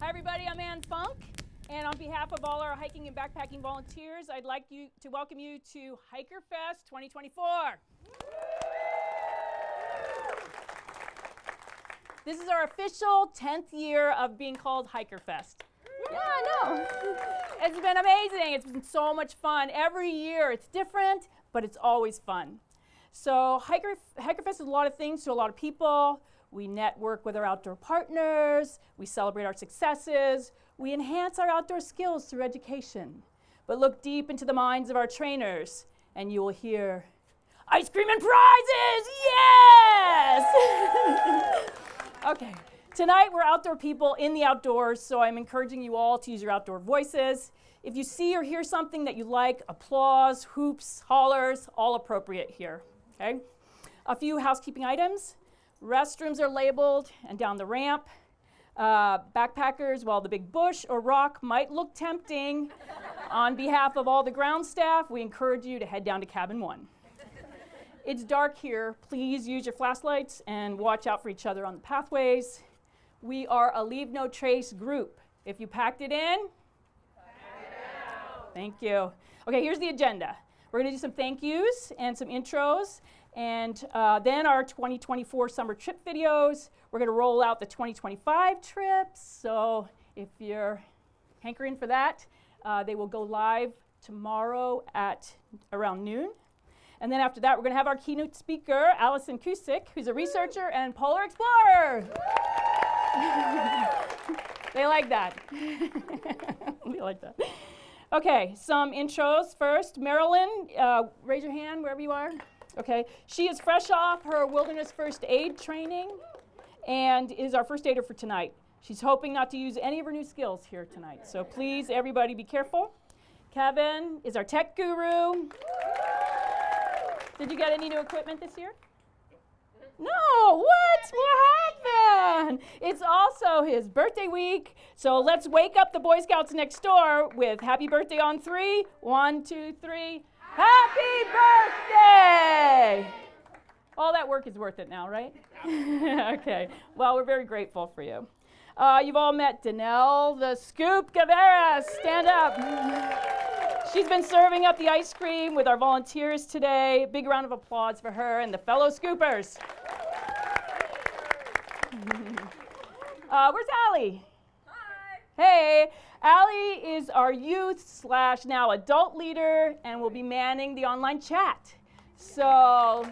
Hi everybody, I'm Ann Funk, and on behalf of all our hiking and backpacking volunteers, I'd like to welcome you to Hikerfest 2024. This is our official 10th year of being called Hikerfest. Yeah, I know. It's been amazing. It's been so much fun. Every year it's different, but it's always fun. So Hikerfest is a lot of things to a lot of people. We network with our outdoor partners. We celebrate our successes. We enhance our outdoor skills through education. But look deep into the minds of our trainers, and you will hear, ice cream and prizes, yes! Okay, tonight we're outdoor people in the outdoors, so I'm encouraging you all to use your outdoor voices. If you see or hear something that you like, applause, hoops, hollers, all appropriate here, okay? A few housekeeping items. Restrooms are labeled and down the ramp. Backpackers, while the big bush or rock might look tempting, on behalf of all the ground staff, we encourage you to head down to cabin 1. It's dark here. Please use your flashlights and watch out for each other on the pathways. We are a Leave No Trace group. If you packed it in, thank you. Okay, here's the agenda. We're going to do some thank yous and some intros, and then our 2024 summer trip videos. We're going to roll out the 2025 trips, so if you're hankering for that, they will go live tomorrow at around noon. And then after that, we're going to have our keynote speaker, Allison Cusick, who's a researcher and polar explorer. They like that. They like that. Okay, some intros first. Marilyn, raise your hand wherever you are. Okay, she is fresh off her wilderness first aid training and is our first aider for tonight. She's hoping not to use any of her new skills here tonight, so please, everybody, be careful. Kevin is our tech guru. Did you get any new equipment this year? No, what happened? It's also his birthday week, so let's wake up the Boy Scouts next door with happy birthday on 3. 1, 2, 3. Happy birthday! All that work is worth it now, right? Okay, well, we're very grateful for you. You've all met Danelle, the Scoop Gaveras. Stand up. She's been serving up the ice cream with our volunteers today. Big round of applause for her and the fellow scoopers. Where's Allie? Hi. Hey, Allie is our youth / now adult leader and will be manning the online chat. So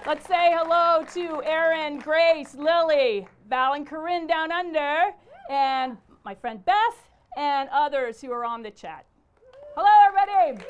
let's say hello to Erin, Grace, Lily, Val and Corinne down under, and my friend Beth and others who are on the chat. Hello, everybody.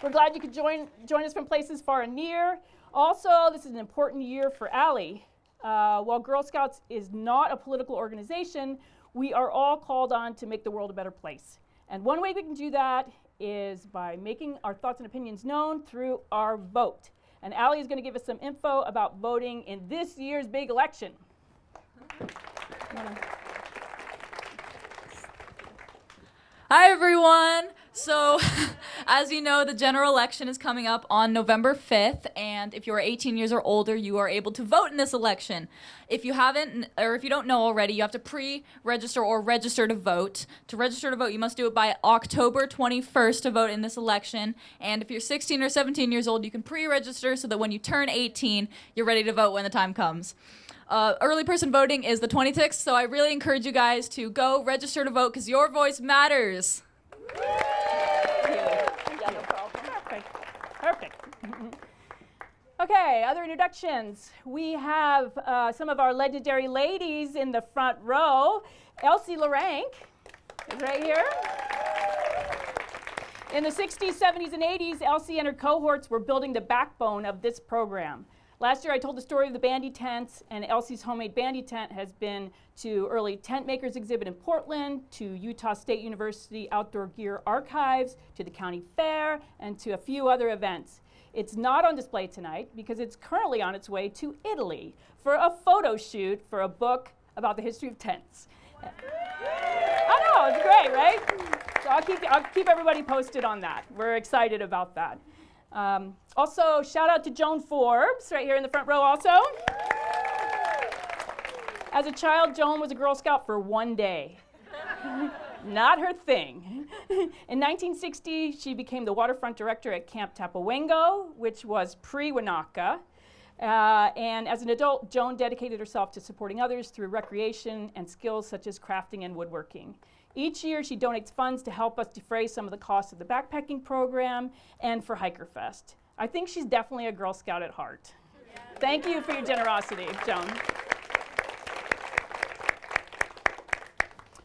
We're glad you could join us from places far and near. Also, this is an important year for Allie. While Girl Scouts is not a political organization, we are all called on to make the world a better place. And one way we can do that is by making our thoughts and opinions known through our vote. And Allie is going to give us some info about voting in this year's big election. Hi, everyone. So, as you know, the general election is coming up on November 5th, and if you are 18 years or older, you are able to vote in this election. If you haven't, or if you don't know already, you have to pre-register or register to vote. To register to vote, you must do it by October 21st to vote in this election, and if you're 16 or 17 years old, you can pre-register so that when you turn 18, you're ready to vote when the time comes. Early person voting is the 26th, so I really encourage you guys to go register to vote because your voice matters. Yeah, no problem. Perfect. Okay, other introductions. We have some of our legendary ladies in the front row. Elsie Larank is right here. In the 60s, 70s, and 80s, Elsie and her cohorts were building the backbone of this program. Last year I told the story of the bandy tents, and Elsie's homemade bandy tent has been to early tent makers exhibit in Portland, to Utah State University Outdoor Gear Archives, to the county fair, and to a few other events. It's not on display tonight because it's currently on its way to Italy for a photo shoot for a book about the history of tents. I know, it's great, right? So I'll keep everybody posted on that. We're excited about that. Also, shout out to Joan Forbes, right here in the front row also. As a child, Joan was a Girl Scout for one day. Not her thing. In 1960, she became the waterfront director at Camp Tapawengo, which was pre-Wanaka. And as an adult, Joan dedicated herself to supporting others through recreation and skills such as crafting and woodworking. Each year, she donates funds to help us defray some of the costs of the backpacking program and for Hikerfest. I think she's definitely a Girl Scout at heart. Yeah. Thank you for your generosity, Joan.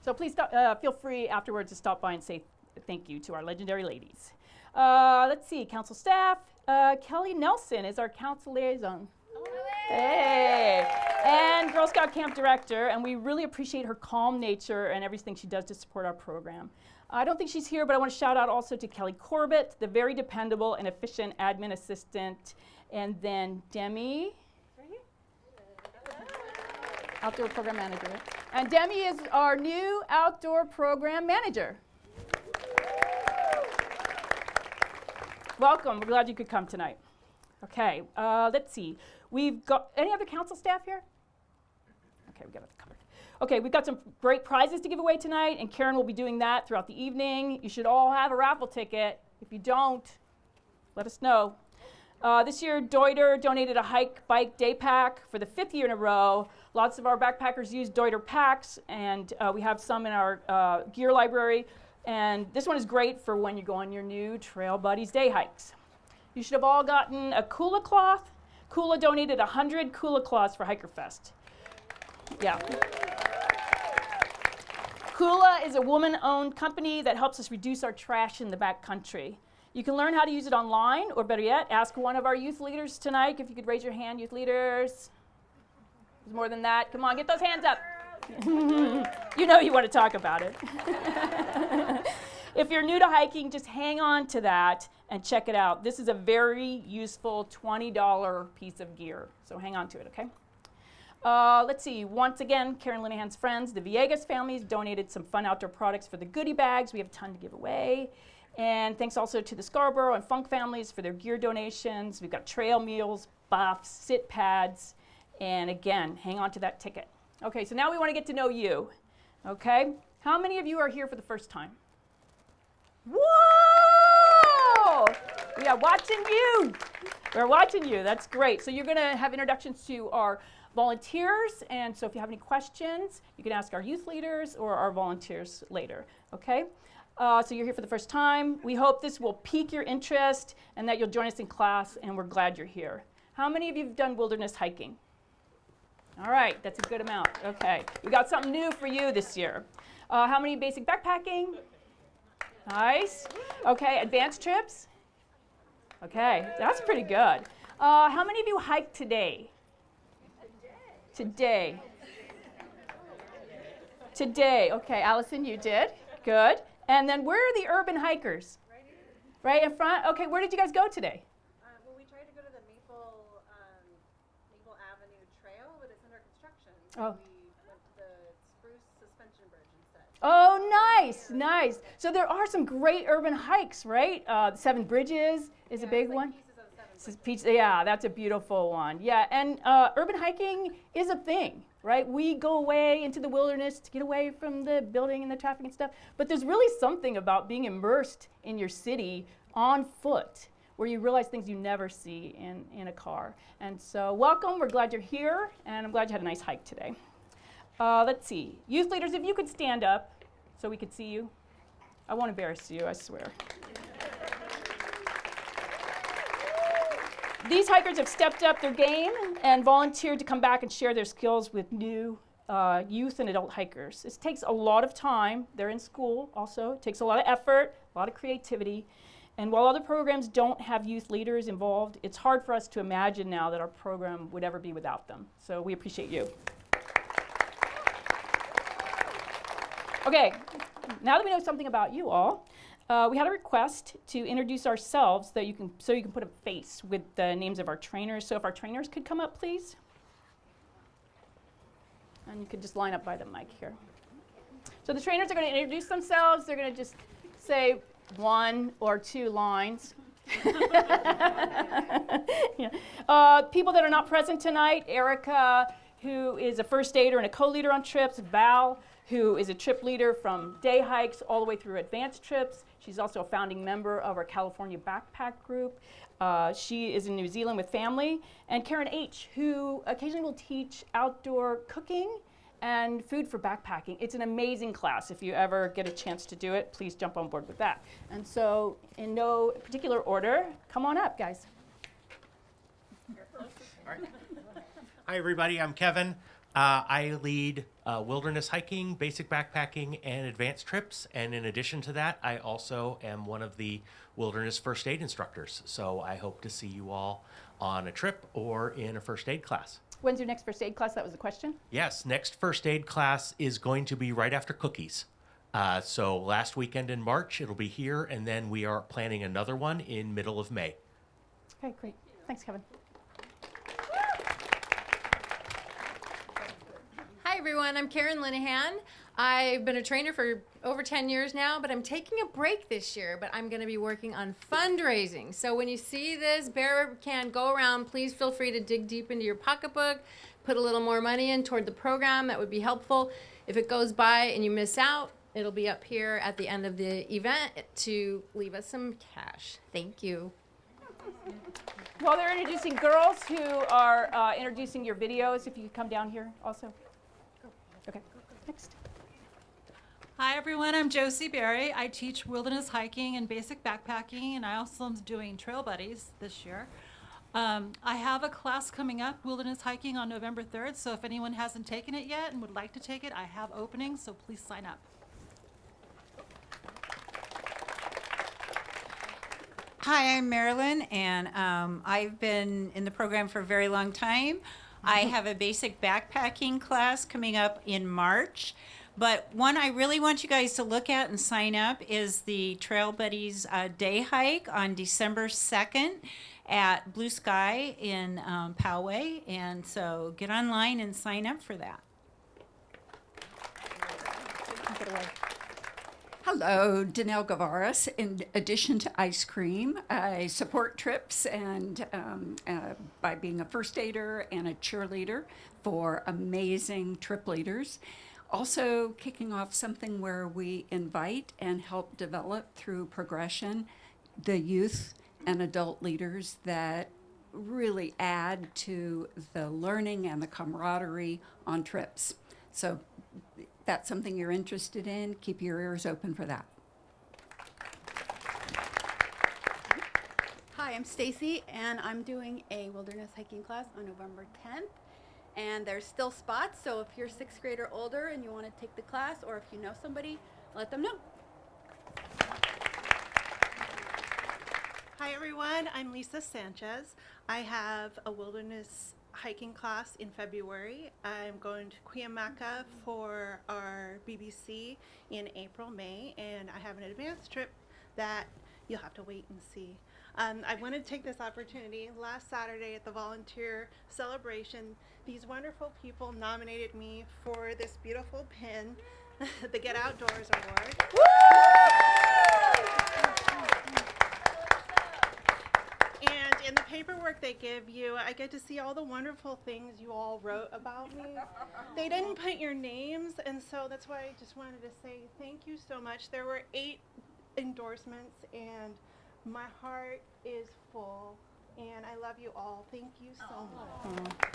So please feel free afterwards to stop by and say thank you to our legendary ladies. Let's see, council staff. Kelly Nelson is our council liaison. Hey! And Girl Scout Camp Director, and we really appreciate her calm nature and everything she does to support our program. I don't think she's here, but I want to shout out also to Kelly Corbett, the very dependable and efficient admin assistant, and then Demi, outdoor program manager. And Demi is our new outdoor program manager. Welcome, we're glad you could come tonight. Okay, let's see. We've got, any other council staff here? Okay, we got it covered. Okay, we've got some great prizes to give away tonight, and Karen will be doing that throughout the evening. You should all have a raffle ticket. If you don't, let us know. This year, Deuter donated a hike bike day pack for the 5th year in a row. Lots of our backpackers use Deuter packs, and we have some in our gear library. And this one is great for when you go on your new Trail Buddies day hikes. You should have all gotten a Kula cloth. Kula donated 100 Kula cloths for Hikerfest. Yeah. Kula is a woman-owned company that helps us reduce our trash in the backcountry. You can learn how to use it online, or better yet, ask one of our youth leaders tonight. If you could raise your hand, youth leaders. There's more than that. Come on, get those hands up. You know you want to talk about it. If you're new to hiking, just hang on to that and check it out. This is a very useful $20 piece of gear, so hang on to it, okay? Let's see, once again, Karen Linehan's friends, the Villegas families, donated some fun outdoor products for the goodie bags. We have a ton to give away. And thanks also to the Scarborough and Funk families for their gear donations. We've got trail meals, buffs, sit pads, and again, hang on to that ticket. Okay, so now we want to get to know you, okay? How many of you are here for the first time? Whoa! We are watching you. We're watching you. That's great. So you're going to have introductions to our volunteers, and so if you have any questions, you can ask our youth leaders or our volunteers later, okay? So you're here for the first time. We hope this will pique your interest and that you'll join us in class, and we're glad you're here. How many of you have done wilderness hiking? All right, that's a good amount. Okay, we got something new for you this year. How many basic backpacking? Nice. Okay, advanced trips? Okay, that's pretty good. How many of you hiked today? Today. Today. Okay, Allison, you did. Good. And then where are the urban hikers? Right here. Right in front? Okay, where did you guys go today? Well, we tried to go to the Maple Avenue Trail, but it's under construction. So Oh. we went to the Spruce Suspension Bridge instead. Oh, nice, nice. So there are some great urban hikes, right? Seven Bridges is a big it's like one. Pieces of Seven Bridges. Yeah, that's a beautiful one. Yeah, and urban hiking is a thing, right? We go away into the wilderness to get away from the building and the traffic and stuff, but there's really something about being immersed in your city on foot where you realize things you never see in a car. And so welcome, we're glad you're here, and I'm glad you had a nice hike today. Let's see, youth leaders, if you could stand up so we could see you. I won't embarrass you, I swear. These hikers have stepped up their game and volunteered to come back and share their skills with new youth and adult hikers. This takes a lot of time. They're in school also. It takes a lot of effort, a lot of creativity. And while other programs don't have youth leaders involved, it's hard for us to imagine now that our program would ever be without them. So we appreciate you. Okay, now that we know something about you all, we had a request to introduce ourselves so you can put a face with the names of our trainers. So if our trainers could come up, please. And you could just line up by the mic here. So the trainers are going to introduce themselves. They're going to just say 1 or 2 lines. Yeah. People that are not present tonight, Erica who is a first aider and a co-leader on trips. Val, who is a trip leader from day hikes all the way through advanced trips. She's also a founding member of our California backpack group. She is in New Zealand with family. And Karen H., who occasionally will teach outdoor cooking and food for backpacking. It's an amazing class. If you ever get a chance to do it, please jump on board with that. And so, in no particular order, come on up, guys. All right. Hi, everybody. I'm Kevin. I lead wilderness hiking, basic backpacking, and advanced trips. And in addition to that, I also am one of the wilderness first aid instructors. So I hope to see you all on a trip or in a first aid class. When's your next first aid class? That was the question. Yes, next first aid class is going to be right after cookies. So last weekend in March, it'll be here, and then we are planning another one in middle of May. Okay, great. Thanks, Kevin. Hi everyone, I'm Karen Linehan. I've been a trainer for over 10 years now, but I'm taking a break this year, but I'm gonna be working on fundraising. So when you see this bear can go around, please feel free to dig deep into your pocketbook, put a little more money in toward the program. That would be helpful. If it goes by and you miss out, it'll be up here at the end of the event to leave us some cash. Thank you. While they're introducing girls who are introducing your videos, if you could come down here also. Okay, next. Hi everyone, I'm Josie Berry. I teach wilderness hiking and basic backpacking, and I also am doing Trail Buddies this year. I have a class coming up, wilderness hiking, on November 3rd, so if anyone hasn't taken it yet and would like to take it, I have openings, so please sign up. Hi, I'm Marilyn, and I've been in the program for a very long time. I have a basic backpacking class coming up in March, but one I really want you guys to look at and sign up is the Trail Buddies day hike on December 2nd at Blue Sky in Poway, and so get online and sign up for that. Take it away. Hello, Danelle Gavaris. In addition to ice cream, I support trips and by being a first aider and a cheerleader for amazing trip leaders. Also kicking off something where we invite and help develop through progression the youth and adult leaders that really add to the learning and the camaraderie on trips. So that's something you're interested in, keep your ears open for that. Hi, I'm Stacy, and I'm doing a wilderness hiking class on November 10th. And there's still spots, so if you're 6th grade or older and you want to take the class, or if you know somebody, let them know. Hi everyone, I'm Lisa Sanchez. I have a wilderness hiking class in February. I'm going to Cuyamaca for our BBC in April, May, and I have an advanced trip that you'll have to wait and see. I wanted to take this opportunity. Last Saturday at the volunteer celebration, these wonderful people nominated me for this beautiful pin, the Get Outdoors Award. And in the paperwork they give you, I get to see all the wonderful things you all wrote about me. They didn't put your names, and so that's why I just wanted to say thank you so much. There were 8 endorsements, and my heart is full, and I love you all. Thank you so much.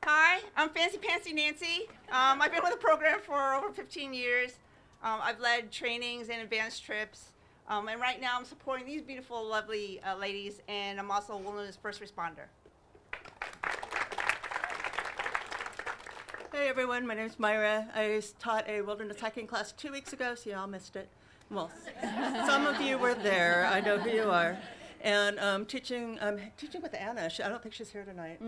Hi, I'm Fancy Pantsy Nancy. I've been with the program for over 15 years. I've led trainings and advanced trips, and right now I'm supporting these beautiful, lovely ladies, and I'm also a wilderness first responder. Hey everyone, my name's Myra. I taught a wilderness hiking class 2 weeks ago, so y'all missed it. Well, some of you were there. I know who you are. And I'm teaching with Anna. I don't think she's here tonight.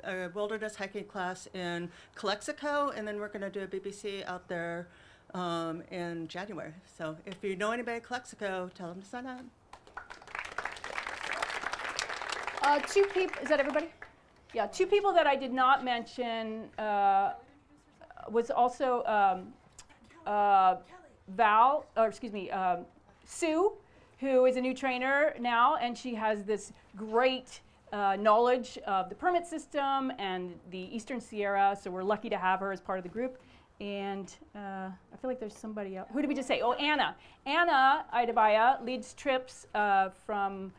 A wilderness hiking class in Calexico, and then we're going to do a BBC out there in January. So if you know anybody in Calexico, tell them to sign up. 2 people, is that everybody? Yeah, 2 people that I did not mention was also Sue, who is a new trainer now, and she has this great knowledge of the permit system and the Eastern Sierra, so we're lucky to have her as part of the group. And I feel like there's somebody else. Who did we just say? Oh, Anna. Anna Idavaya leads trips from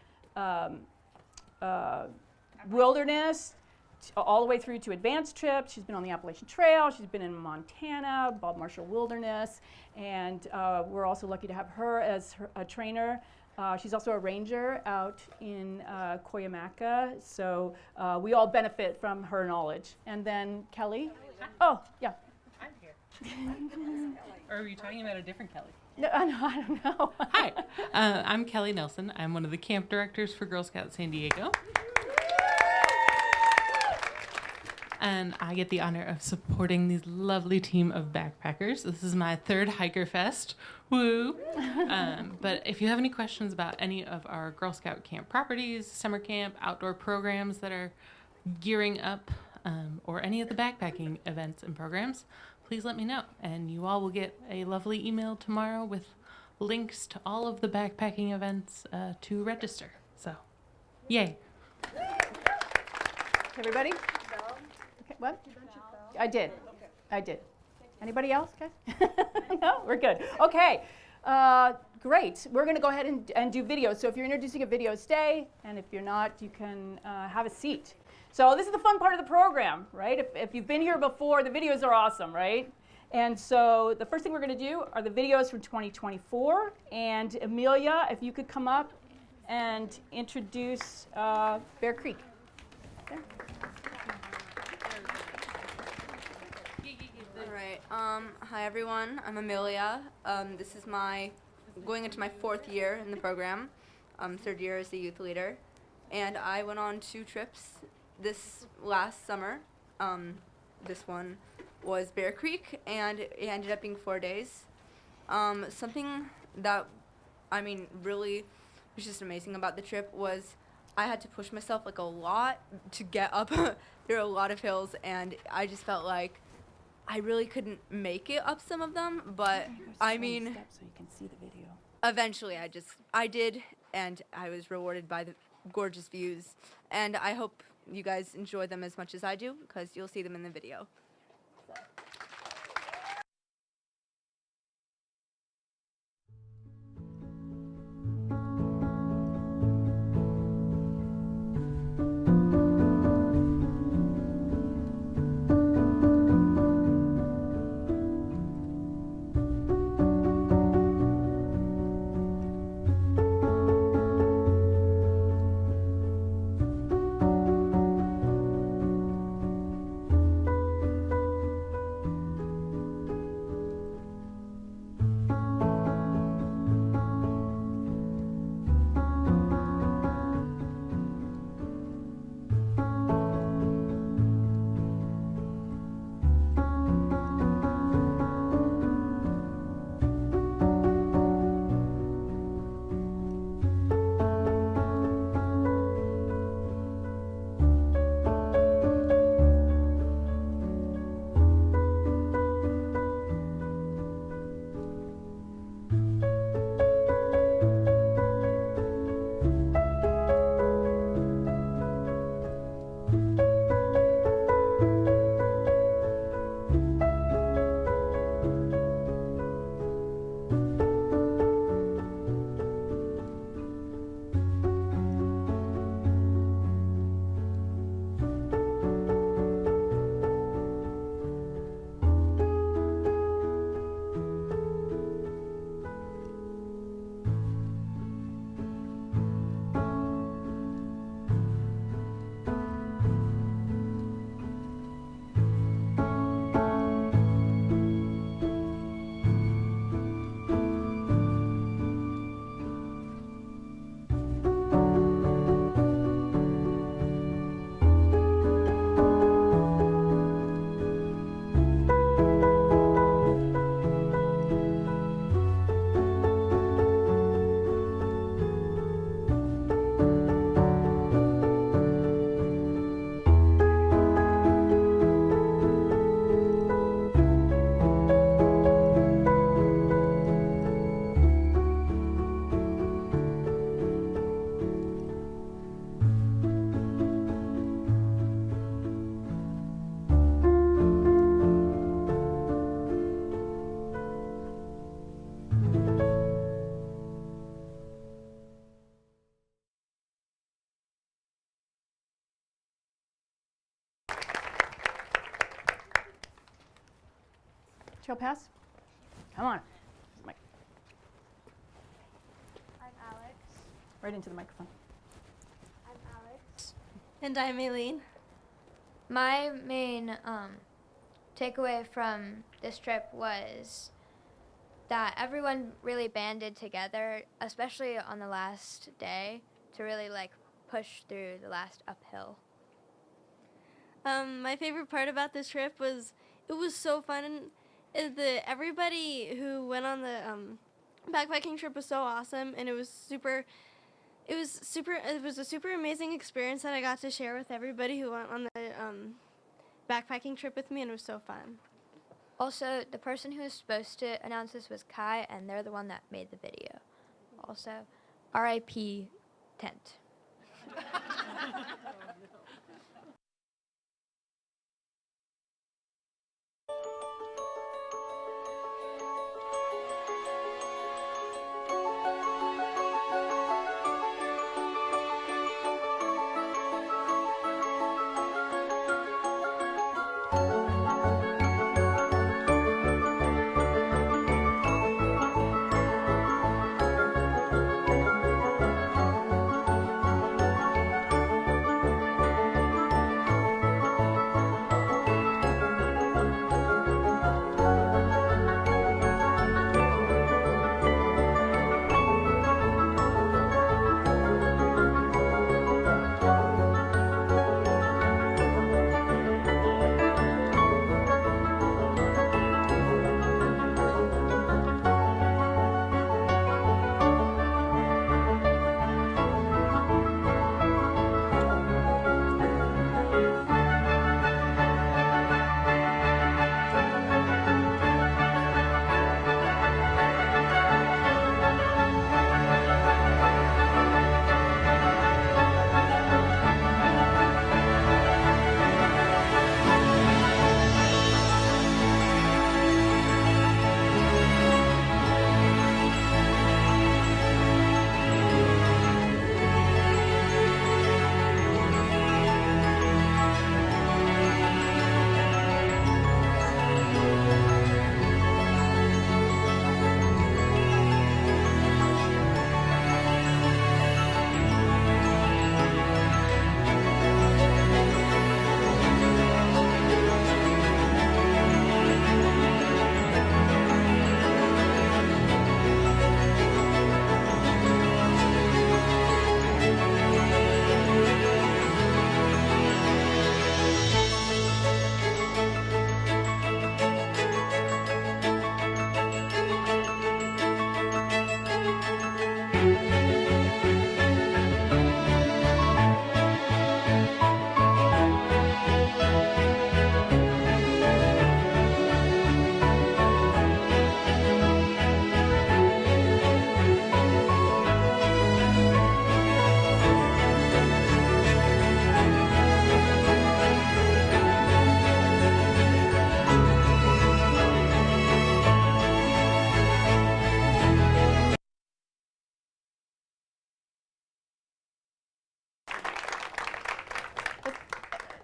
wilderness all the way through to advanced trips. She's been on the Appalachian Trail. She's been in Montana, Bob Marshall Wilderness, and we're also lucky to have her as a trainer. She's also a ranger out in Cuyamaca, so we all benefit from her knowledge. And then Kelly. Oh, yeah. I'm here. Or are you talking about a different Kelly? No, I don't know. Hi, I'm Kelly Nelson. I'm one of the camp directors for Girl Scouts San Diego. And I get the honor of supporting this lovely team of backpackers. This is my third Hikerfest. Woo! But if you have any questions about any of our Girl Scout camp properties, summer camp, outdoor programs that are gearing up, or any of the backpacking events and programs, please let me know. And you all will get a lovely email tomorrow with links to all of the backpacking events to register. So, yay. Everybody? Okay, what? I did. I did. Anybody else, guys? No? We're good. Okay. Great. We're going to go ahead and do videos. So if you're introducing a video, stay. And if you're not, you can have a seat. So this is the fun part of the program, right? If you've been here before, the videos are awesome, right? And so the first thing we're going to do are the videos from 2024. And Amelia, if you could come up and introduce Bear Creek. There. All right. Hi, everyone. I'm Amelia. This is going into my 4th year in the program. 3rd year as the youth leader. And I went on 2 trips this last summer. This one was Bear Creek, and it ended up being 4 days. Something that, really was just amazing about the trip was I had to push myself a lot to get up. There are a lot of hills, and I just felt like I really couldn't make it up some of them, but So you can see the video. Eventually I did, and I was rewarded by the gorgeous views, and I hope you guys enjoy them as much as I do, because you'll see them in the video. trail pass? Come on. I'm Alex. Right into the microphone. I'm Alex. And I'm Aileen. My main takeaway from this trip was that everyone really banded together, especially on the last day, to really like push through the last uphill. My favorite part about this trip was it was so fun. Everybody who went on the backpacking trip was so awesome, and it was a super amazing experience that I got to share with everybody who went on the backpacking trip with me, and it was so fun. Also, the person who was supposed to announce this was Kai, and they're the one that made the video. Also, RIP tent.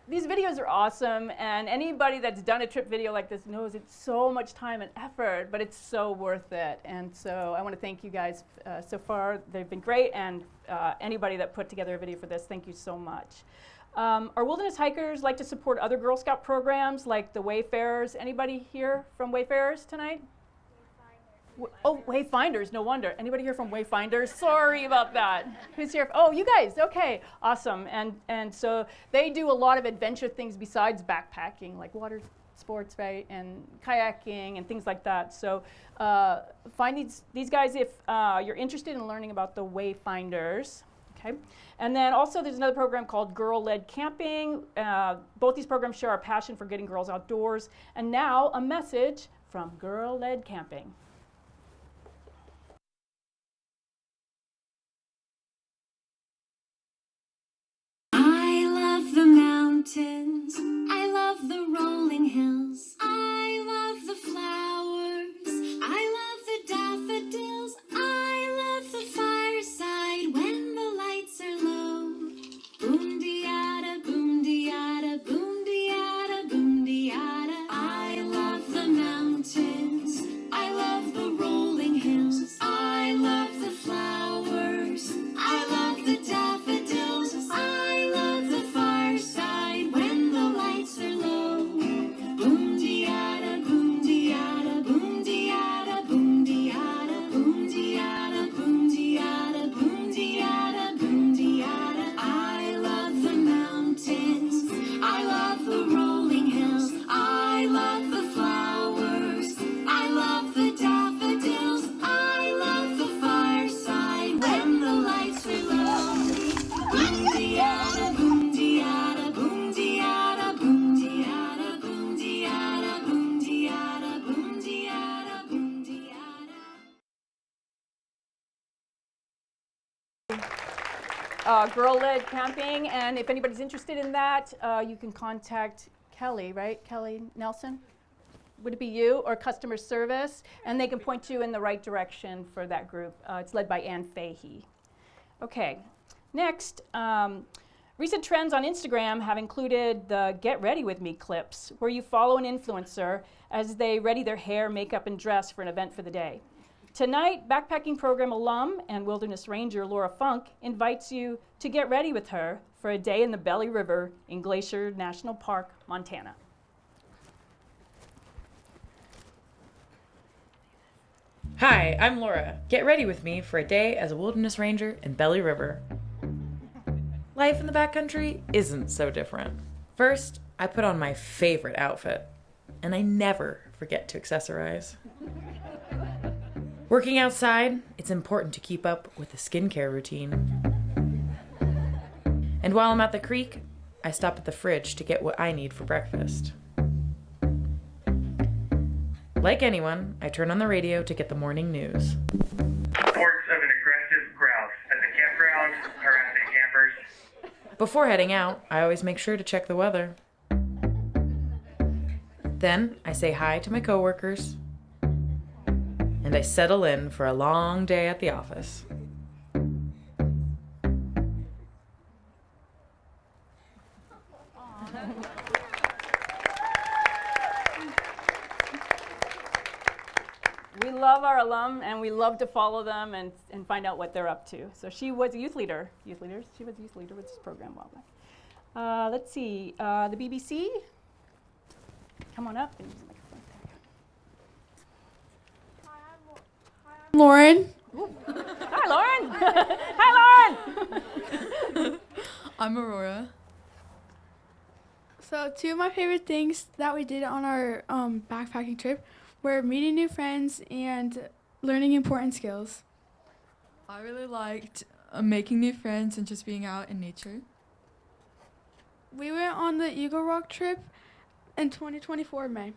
These videos are awesome, and anybody that's done a trip video like this knows it's so much time and effort, but it's so worth it. And so I want to thank you guys so far. They've been great, and anybody that put together a video for this, thank you so much. Our wilderness hikers like to support other Girl Scout programs like the Wayfarers. Anybody here from Wayfarers tonight? Oh, Wayfinders, no wonder. Anybody here from Wayfinders? Sorry about that. Who's here? Oh, you guys, okay, awesome. And so they do a lot of adventure things besides backpacking, like water sports, right, and kayaking and things like that. So find these guys if you're interested in learning about the Wayfinders. Okay. And then also there's another program called Girl-Led Camping. Both these programs share our passion for getting girls outdoors. And now a message from Girl-Led Camping. I love the mountains, I love the rolling hills, I love the flowers, I love the daffodils, I love the fireside when the lights are low. Boom-de-yada, boom-de-yada, boom-de-yada, boom-de-yada. I love the mountains. girl-led camping. And if anybody's interested in that, you can contact Kelly, right? Kelly Nelson? Would it be you, or customer service? And they can point you in the right direction for that group. It's led by Ann Fahey. Okay, next, recent trends on Instagram have included the Get Ready With Me clips, where you follow an influencer as they ready their hair, makeup, and dress for an event for the day. Tonight, backpacking program alum and wilderness ranger Laura Funk invites you to get ready with her for a day in the Belly River in Glacier National Park, Montana. Hi, I'm Laura. Get ready with me for a day as a wilderness ranger in Belly River. Life in the backcountry isn't so different. First, I put on my favorite outfit, and I never forget to accessorize. Working outside, it's important to keep up with a skincare routine. And while I'm at the creek, I stop at the fridge to get what I need for breakfast. Like anyone, I turn on the radio to get the morning news. Reports of an aggressive grouse at the campground harassing campers. Before heading out, I always make sure to check the weather. Then I say hi to my coworkers, and I settle in for a long day at the office. We love our alum, and we love to follow them and find out what they're up to. So she was a youth leader. She was a youth leader with this program a while back. Let's see, the BBC. Come on up and use the microphone. Lauren. Hi, Lauren. Hi, Lauren. I'm Aurora. So, two of my favorite things that we did on our backpacking trip were meeting new friends and learning important skills. I really liked making new friends and just being out in nature. We went on the Eagle Rock trip in 2024 May.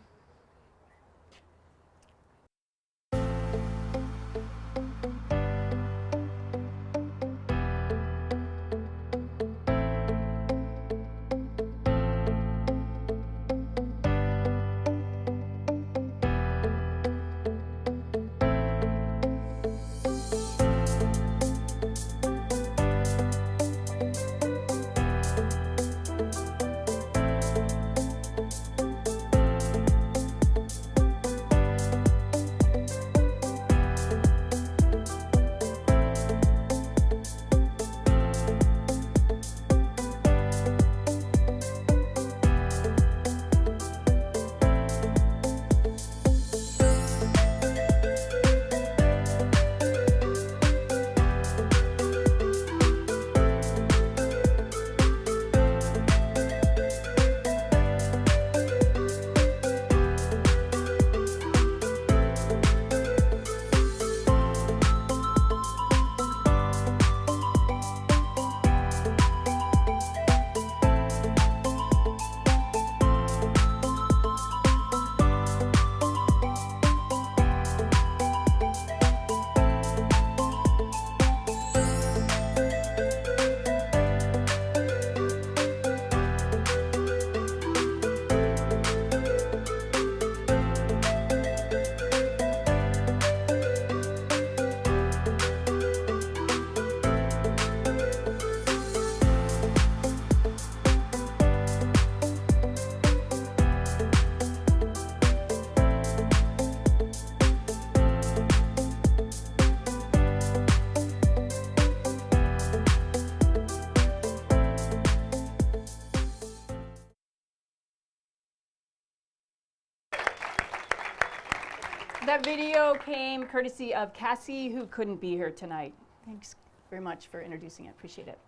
That video came courtesy of Cassie, who couldn't be here tonight. Thanks very much for introducing it. Appreciate it.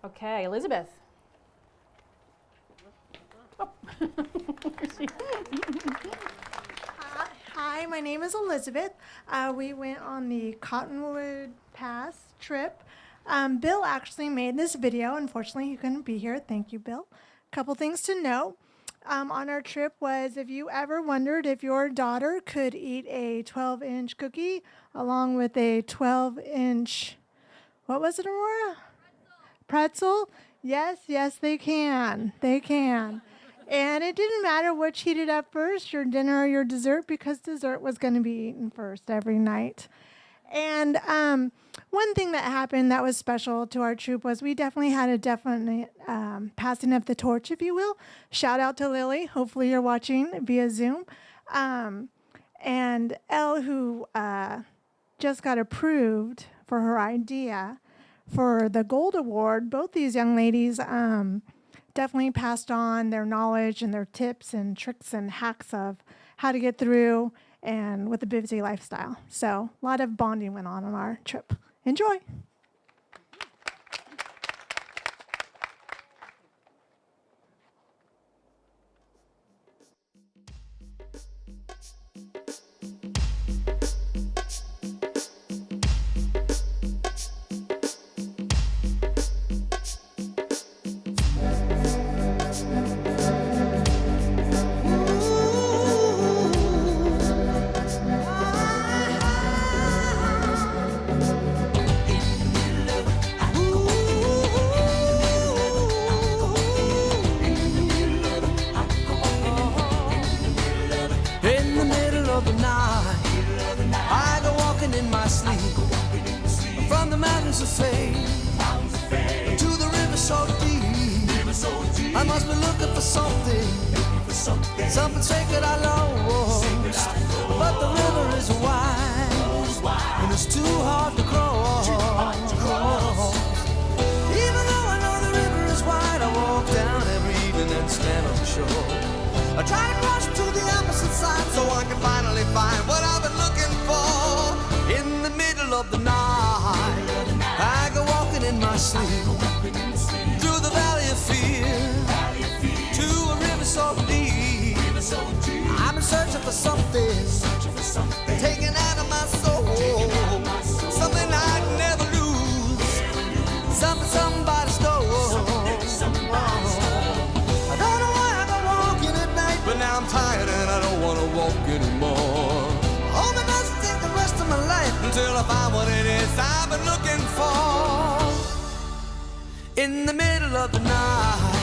Okay, Elizabeth. Oh. Hi, my name is Elizabeth. We went on the Cottonwood Pass trip. Bill actually made this video. Unfortunately, he couldn't be here. Thank you, Bill. A couple things to know on our trip was, if you ever wondered if your daughter could eat a 12-inch cookie along with a 12-inch, what was it, Aurora? pretzel? Yes, yes, they can. They can. And it didn't matter which heated up first, your dinner or your dessert, because dessert was going to be eaten first every night. And one thing that happened that was special to our troop was we definitely had a definite passing of the torch, if you will. Shout out to Lily. Hopefully you're watching via Zoom. And Elle, who just got approved for her idea for the Gold Award. Both these young ladies definitely passed on their knowledge and their tips and tricks and hacks of how to get through and with a busy lifestyle. So a lot of bonding went on our trip. Enjoy. From the mountains of fame to the river so deep, I must be looking for something sacred I lost. But the river is wide and it's too hard to cross. Even though I know the river is wide, I walk down every evening and stand on the shore. I try to cross to the opposite side so I can finally find what I've been looking for. In the middle of the night, I go walking in my sleep through the valley of fear to a river so deep. I'm in searching for something taken out of my soul, something I'd never lose, something somebody stole. I don't know why I go walking at night, but now I'm tired and I don't want to walk anymore. Hold me must take the rest of my life until I find what it is I've been looking for. In the middle of the night,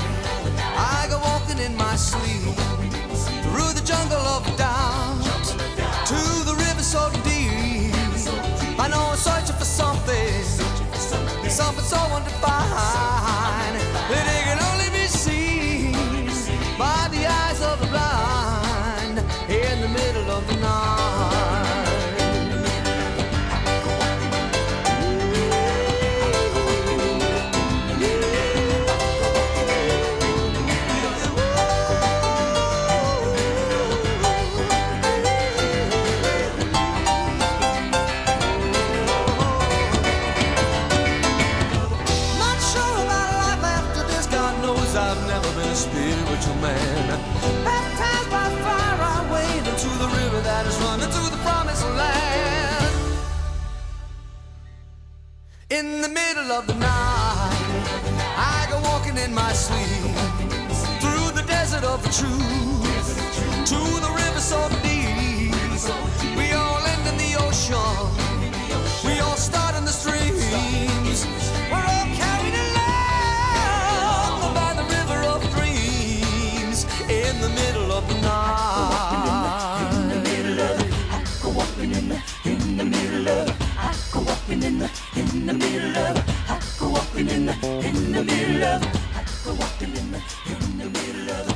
I go walking in my sleep through the jungle of doubt to the river so deep. I know I'm searching for something so undefined that it can only be seen by the eyes of the blind. In the middle of the night. Spiritual man, baptized by fire, I wade into the river that is running to the promised land. In the middle of the night, I go walking in my sleep through the desert of the truth to the river so deep. We all end in the ocean, we all start in the streams. We're all carried along by the river of dreams. In the middle of the night. In the middle of it, I go walking in the middle of it. I go walking in the middle of it. I go walking in the middle of it. I go walking in the middle of it. In the middle of it.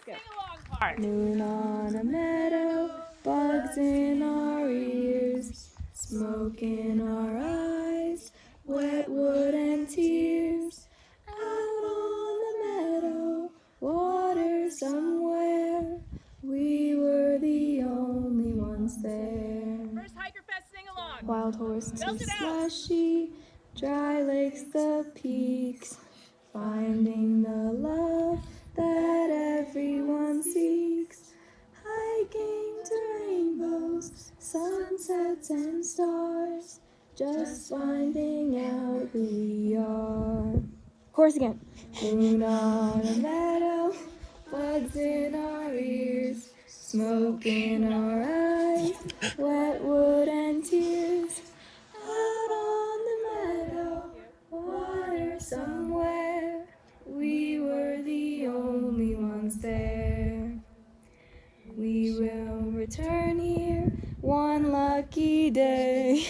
Sing-along part. Moon on a meadow, bugs in our ears. smoke in our eyes, wet wood and tears. Out on the meadow, water somewhere, we were the only ones there. First Hikerfest sing-along. Wild horse Belt to it out. slushy, dry lakes the peaks, finding the love that everyone seeks. Hiking to rainbows, sunsets and stars, just finding out who we are. Chorus again. Moon on a meadow, bugs in our ears, smoke in our eyes, wet wood and tears. Out on the meadow, water somewhere, we were the only ones there. We will return here one lucky day.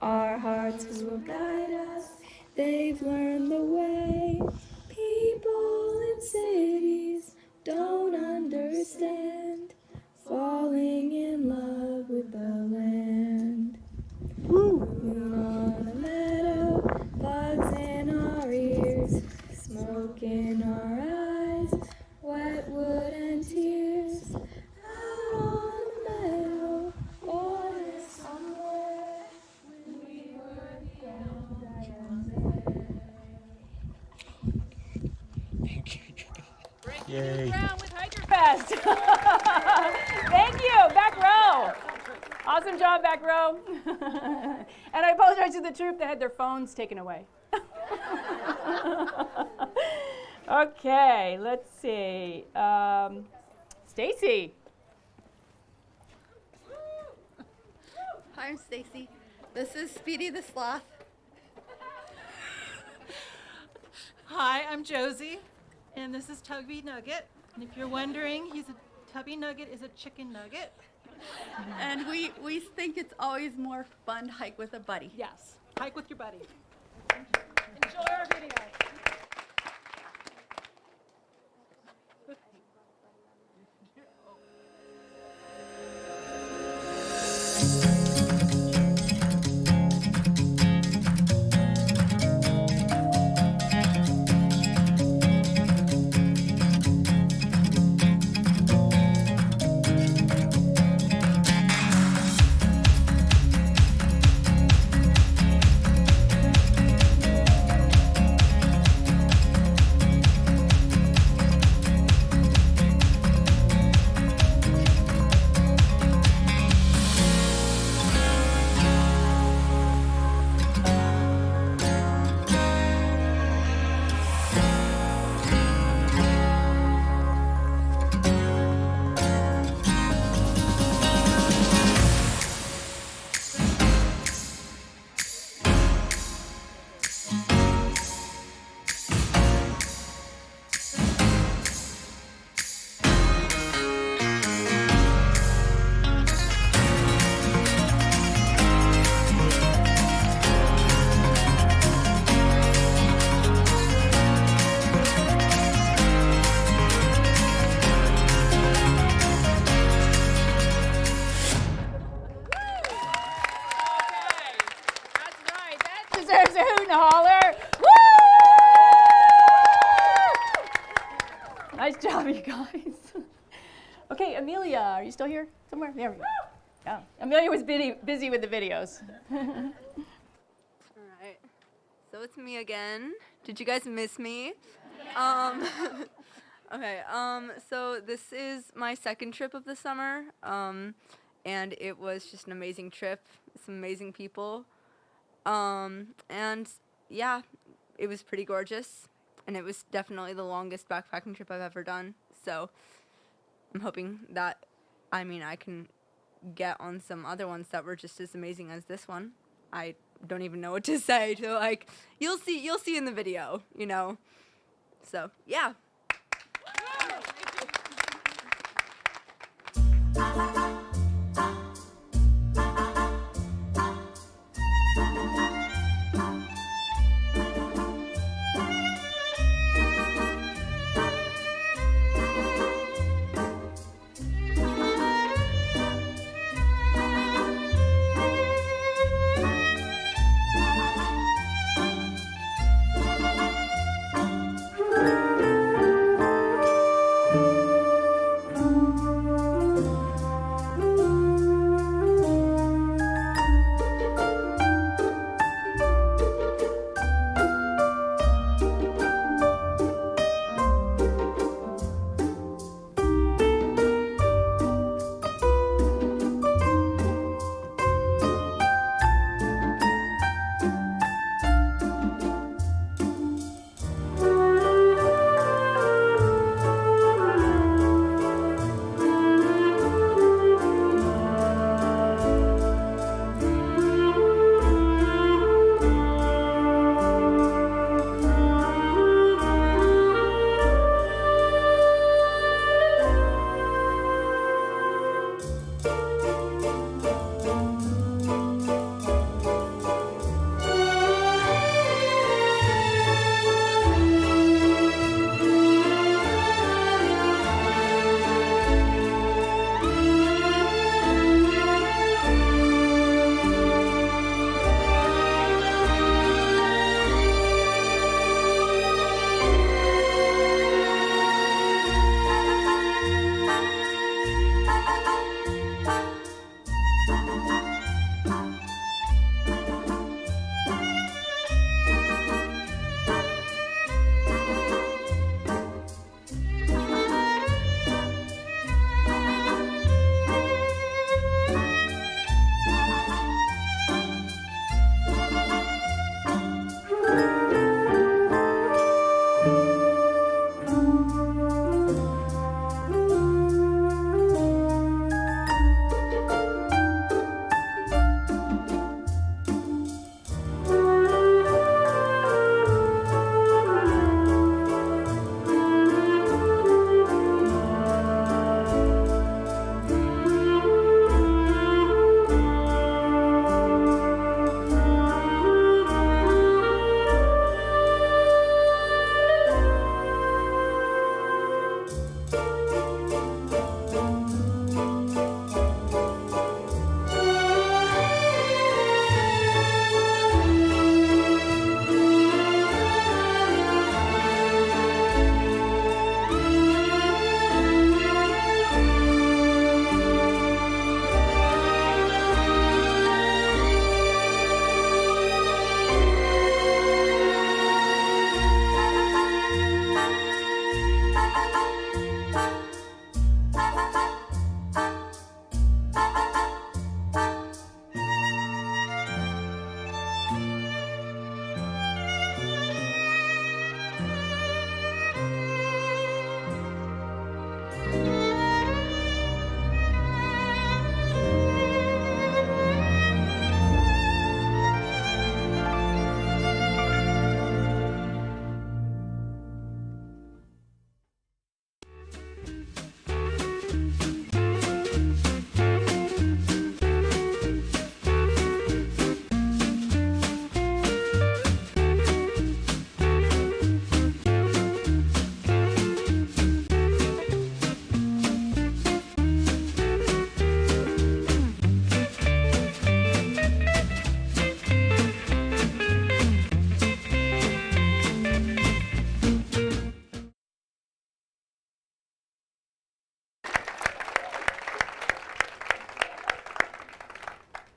Our hearts will guide us, they've learned the way. People in cities don't understand, falling in love with the land. Moon on the meadow, bugs in our ears, smoke in our eyes, wet wood and tears. Out on the meadow, water somewhere, we were the only ones there. Breaking new ground with Hikerfest. Thank you, back row. Awesome job, back row. And I apologize to the troop that had their phones taken away. Okay, let's see. Stacy. Hi, I'm Stacy. This is Speedy the Sloth. Hi, I'm Josie, and this is Tubby Nugget. And if you're wondering, Tubby Nugget is a chicken nugget. And we think it's always more fun to hike with a buddy. Yes, hike with your buddy. Enjoy our video. Deserves a hoot and a holler. Woo! Nice job, you guys. Okay, Amelia, are you still here somewhere? There we go. Yeah. Amelia was busy with the videos. All right. So it's me again. Did you guys miss me? Okay. So this is my second trip of the summer, and it was just an amazing trip. Some amazing people. And yeah, it was pretty gorgeous, and it was definitely the longest backpacking trip I've ever done. So I'm hoping that, I can get on some other ones that were just as amazing as this one. I don't even know what to say. So you'll see in the video, So yeah.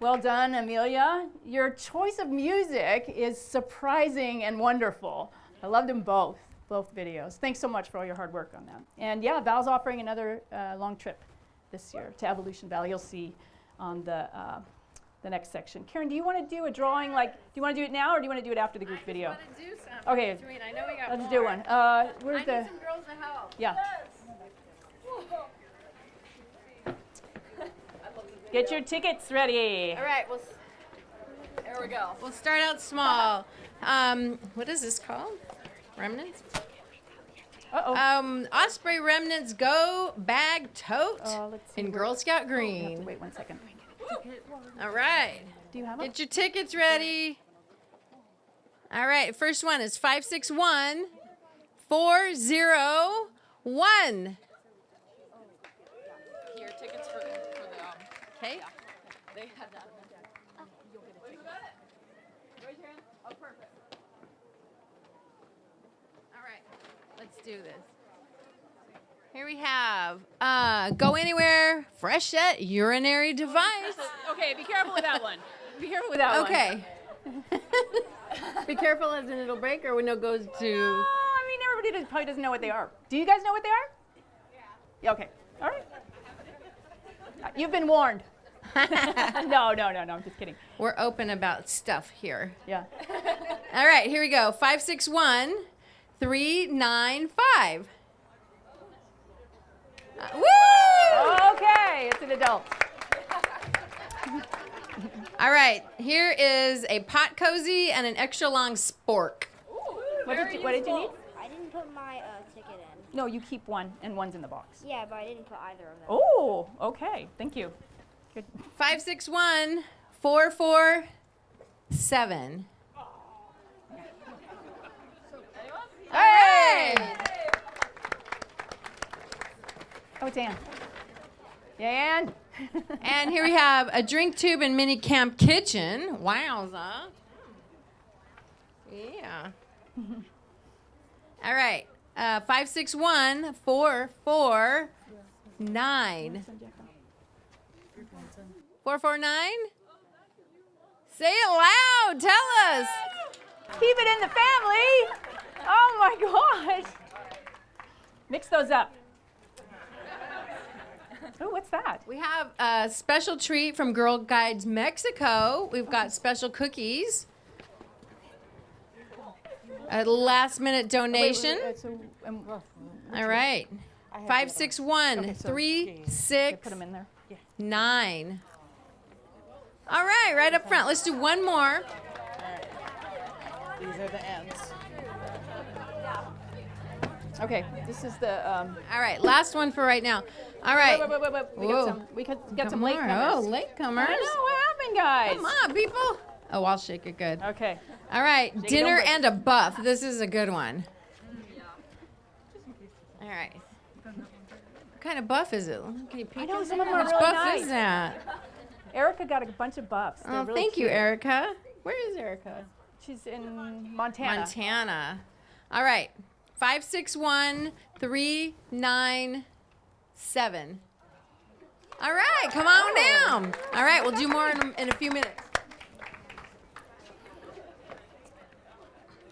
Well done, Amelia. Your choice of music is surprising and wonderful. I loved them both videos. Thanks so much for all your hard work on that. And yeah, Val's offering another long trip this year to Evolution Valley. You'll see on the next section. Karen, do you want to do a drawing? Do you want to do it now, or do you want to do it after the group video? I just want to do something. Okay. Between. I know we got Let's more. do one. Where's I the? need some girls to help. Yeah. Get your tickets ready. All right. There we go. We'll start out small. What is this called? Remnants? Uh-oh. Osprey Remnants Go Bag Tote let's see in where- Girl Scout Oh, Green. you have to wait 1 second. All right. Do you have them? Get your tickets ready. All right. First one is 561-401. Your tickets for the Okay. they had that. You'll get a ticket. Raise your hand. Oh, perfect. All right. Let's do this. Here we have Go Anywhere Freshette Urinary Device. Okay, be careful with that one. Be careful with that one. Okay. Be careful as in it'll break, or when it goes to. I mean, everybody probably doesn't know what they are. Do you guys know what they are? Yeah. Okay. All right. You've been warned. No, I'm just kidding. We're open about stuff here. Yeah. All right, here we go. 561-395. Woo! Okay, it's an adult. All right, here is a pot cozy and an extra long spork. What did you need? I didn't put my ticket in. No, you keep one, and one's in the box. Yeah, but I didn't put either of them. Oh, okay. Thank you. Good. 561-447. Hey! Oh, it's Ann. Yeah, Ann. And here we have a drink tube and mini camp kitchen. Wowza. Yeah. All right. 561-449. Say it loud. Tell us. Keep it in the family. Oh my gosh. Mix those up. Oh, what's that? We have a special treat from Girl Guides Mexico. We've got special cookies. A last minute donation. All right. 561-369. All right up front. Let's do one more. These are the ends. Okay, this is the. All right, last one for right now. All right. Wait. We got some latecomers. Oh, latecomers. I know, what happened, guys? Come on, people. Oh, I'll shake it good. Okay. All right, Shake it dinner over. and a buff. This is a good one. All right. What kind of buff is it? Can you peek I know in some of there? them are Which really buff nice. is that? Erica got a bunch of buffs. They're Oh, really thank you, cute. Erica. Where is Erica? She's in Montana. Montana. All right. 561-397. All right, come on down. All right, we'll do more in a few minutes.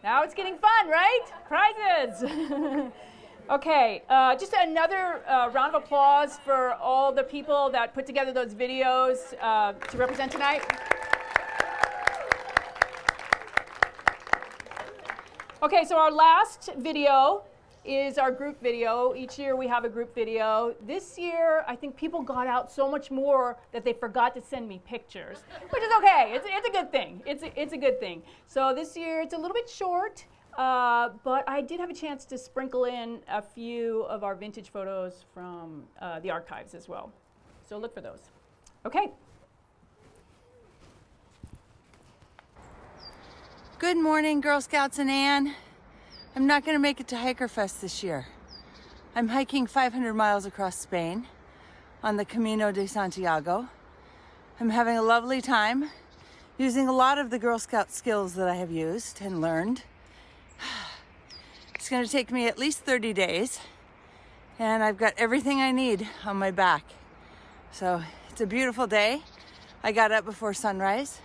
Now it's getting fun, right? Prizes. Okay, just another round of applause for all the people that put together those videos to represent tonight. Okay, so our last video is our group video. Each year we have a group video. This year, I think people got out so much more that they forgot to send me pictures, which is okay. It's a good thing. It's a good thing. So this year it's a little bit short, but I did have a chance to sprinkle in a few of our vintage photos from the archives as well. So look for those. Okay. Good morning, Girl Scouts and Ann. I'm not going to make it to Hikerfest this year. I'm hiking 500 miles across Spain on the Camino de Santiago. I'm having a lovely time, using a lot of the Girl Scout skills that I have used and learned. It's going to take me at least 30 days, and I've got everything I need on my back. So it's a beautiful day. I got up before sunrise.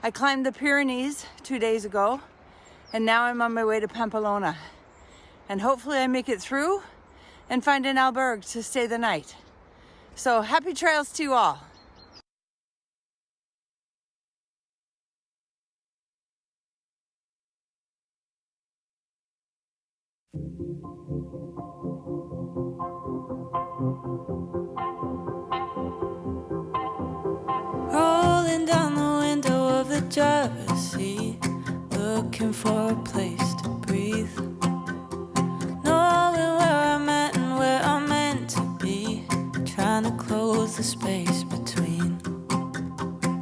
I climbed the Pyrenees 2 days ago, and now I'm on my way to Pamplona. And hopefully I make it through and find an albergue to stay the night. So happy trails to you all. Rolling down the window of the driver's seat, looking for a place to breathe, knowing where I'm at and where I'm meant to be, trying to close the space between.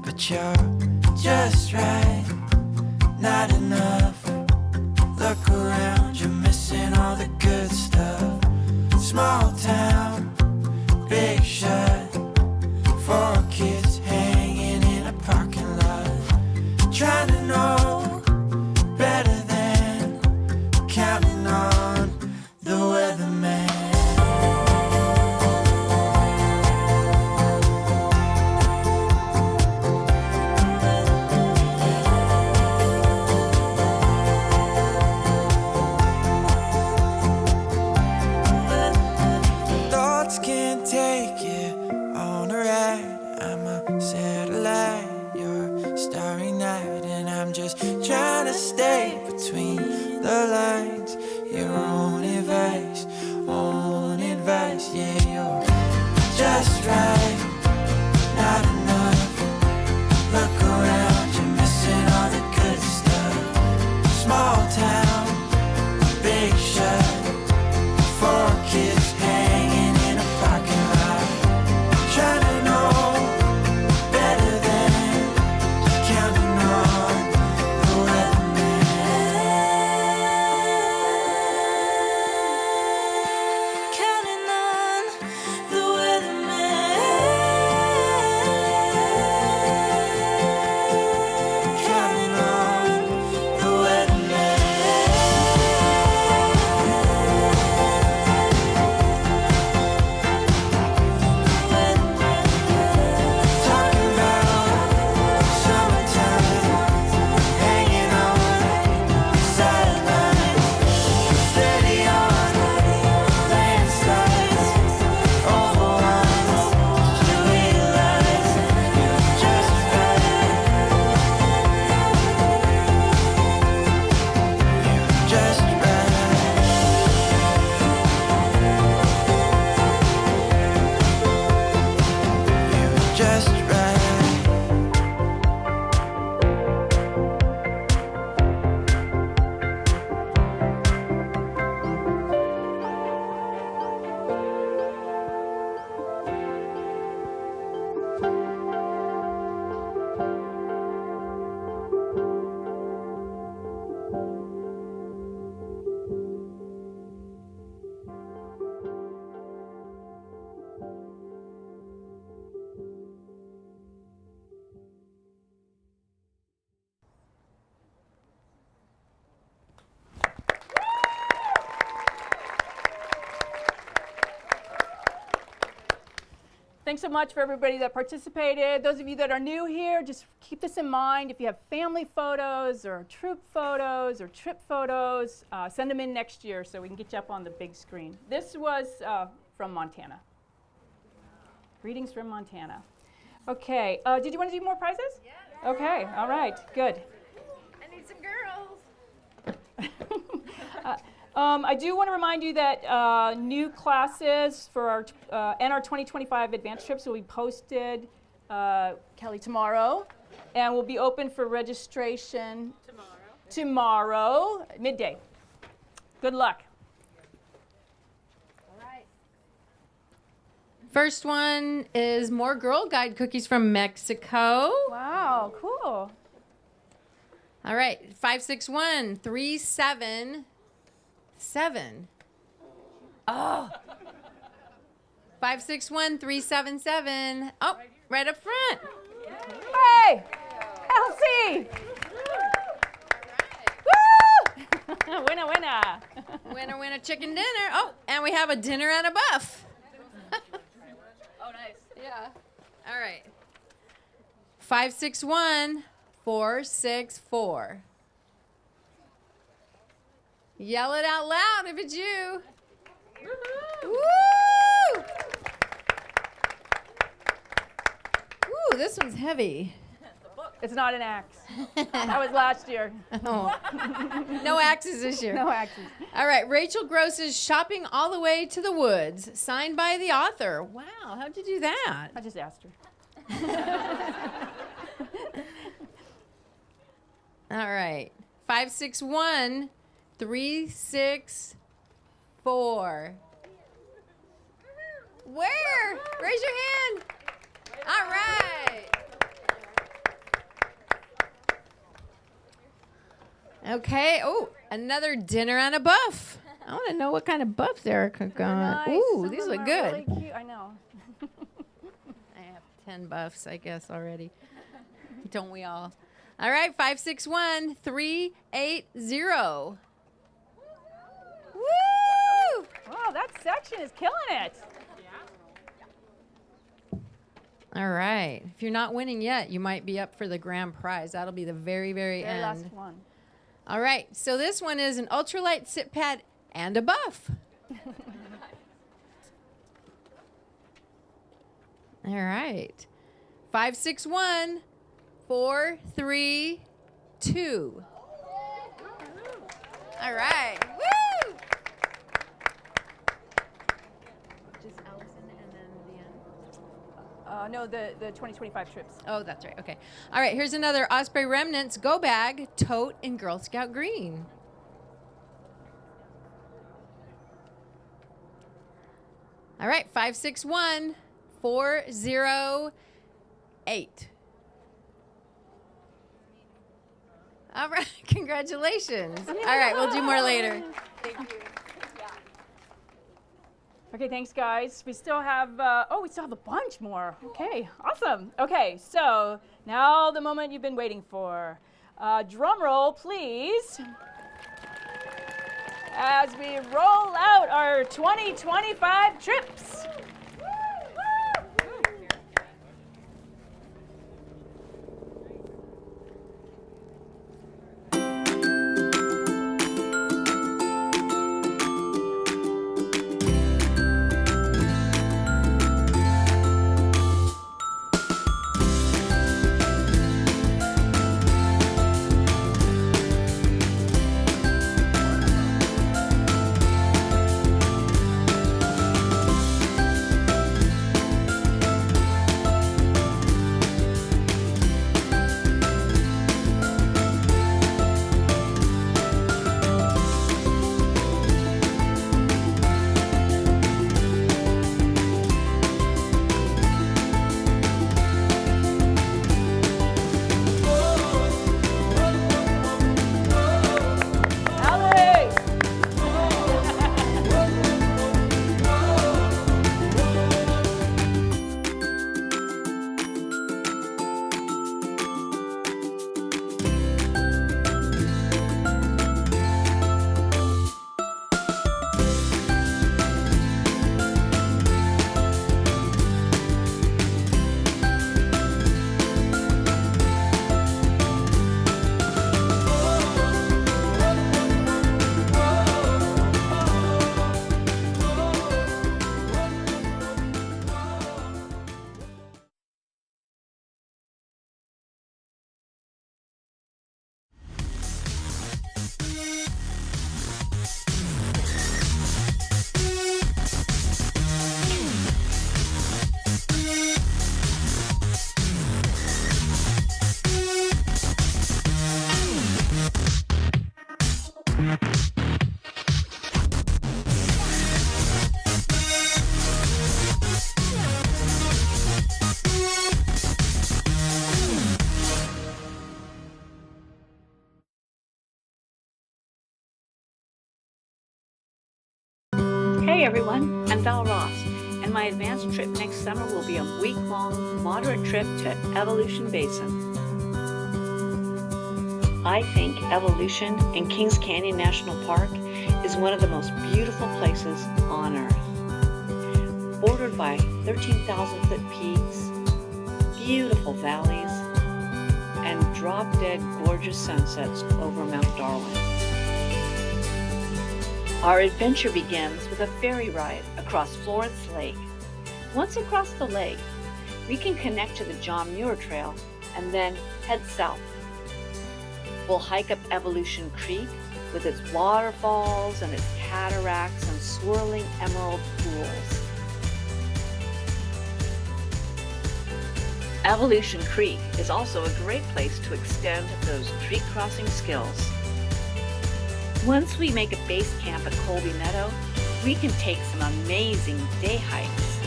But you're just right, not enough. Look around, you're missing all the good stuff. Small town, big shot, 4 kids hanging in a parking lot, trying to know better than counting on the weatherman. Thoughts can't take it on a ride. I'm a satellite, your starry night, and I'm just trying to stay between the lines. Your own advice, yeah, you're just right, not enough. Look around, you're missing all the good stuff. Small town, big shot, 4 kids hanging in a parking lot, trying to know better than counting on the weatherman. Counting on the weatherman. Counting on the weatherman. Talking about summertime, hanging on sidelines, steady on landslides, overwhelmed, you realize you're just right. You're just right. You're just right. Thanks so much for everybody that participated. Those of you that are new here, just keep this in mind. If you have family photos or troop photos or trip photos, send them in next year so we can get you up on the big screen. This was from Montana. Greetings from Montana. Okay, did you want to do more prizes? Yeah. Okay, all right, good. I need some girls. I do want to remind you that new classes for our and our 2025 advanced trips will be posted, Kelly, tomorrow, and will be open for registration tomorrow, midday. Good luck. First one is more Girl Guide cookies from Mexico. Wow, cool. All right, 561-377. Oh. 561-377. Oh, right up front. Hey, Elsie. Woo! Winner, winner. Winner, winner, chicken dinner. Oh, and we have a dinner and a buff. Oh, nice. Yeah. All right. 561-464. Yell it out loud if it's you. Woo! Ooh, this one's heavy. It's not an axe. That was last year. Oh. No axes this year. No axes. All right, Rachel Gross's Shopping All the Way to the Woods, signed by the author. Wow, how'd you do that? I just asked her. All right, 561-364. Where? Raise your hand. All right. Okay. Oh, another dinner and a buff. I want to know what kind of buffs Erica got. Nice. Ooh, Some these of look them good. are really cute. I know. I have 10 buffs, I guess, already. Don't we all? All right, 561-380. Woo! Wow, that section is killing it. All right. If you're not winning yet, you might be up for the grand prize. That'll be the very, very end. Last one. All right. So this one is an ultralight sit pad and a buff. All right. 561-432. All right. Woo! Just Allison and then the end. No, the 2025 trips. Oh, that's right. Okay. All right. Here's another Osprey Remnants Go Bag, Tote in Girl Scout Green. All right. 561-408. All right. Congratulations. All right. We'll do more later. Thank you. Okay, thanks, guys. We still have, we still have a bunch more. Okay, awesome. Okay, so now the moment you've been waiting for. Drum roll, please. As we roll out our 2025 trips. Hey everyone, I'm Val Ross, and my advanced trip next summer will be a week-long moderate trip to Evolution Basin. I think Evolution in Kings Canyon National Park is one of the most beautiful places on Earth. Bordered by 13,000-foot peaks, beautiful valleys, and drop-dead gorgeous sunsets over Mount Darwin. Our adventure begins with a ferry ride across Florence Lake. Once across the lake, we can connect to the John Muir Trail and then head south. We'll hike up Evolution Creek with its waterfalls and its cataracts and swirling emerald pools. Evolution Creek is also a great place to extend those creek crossing skills. Once we make a base camp at Colby Meadow, we can take some amazing day hikes.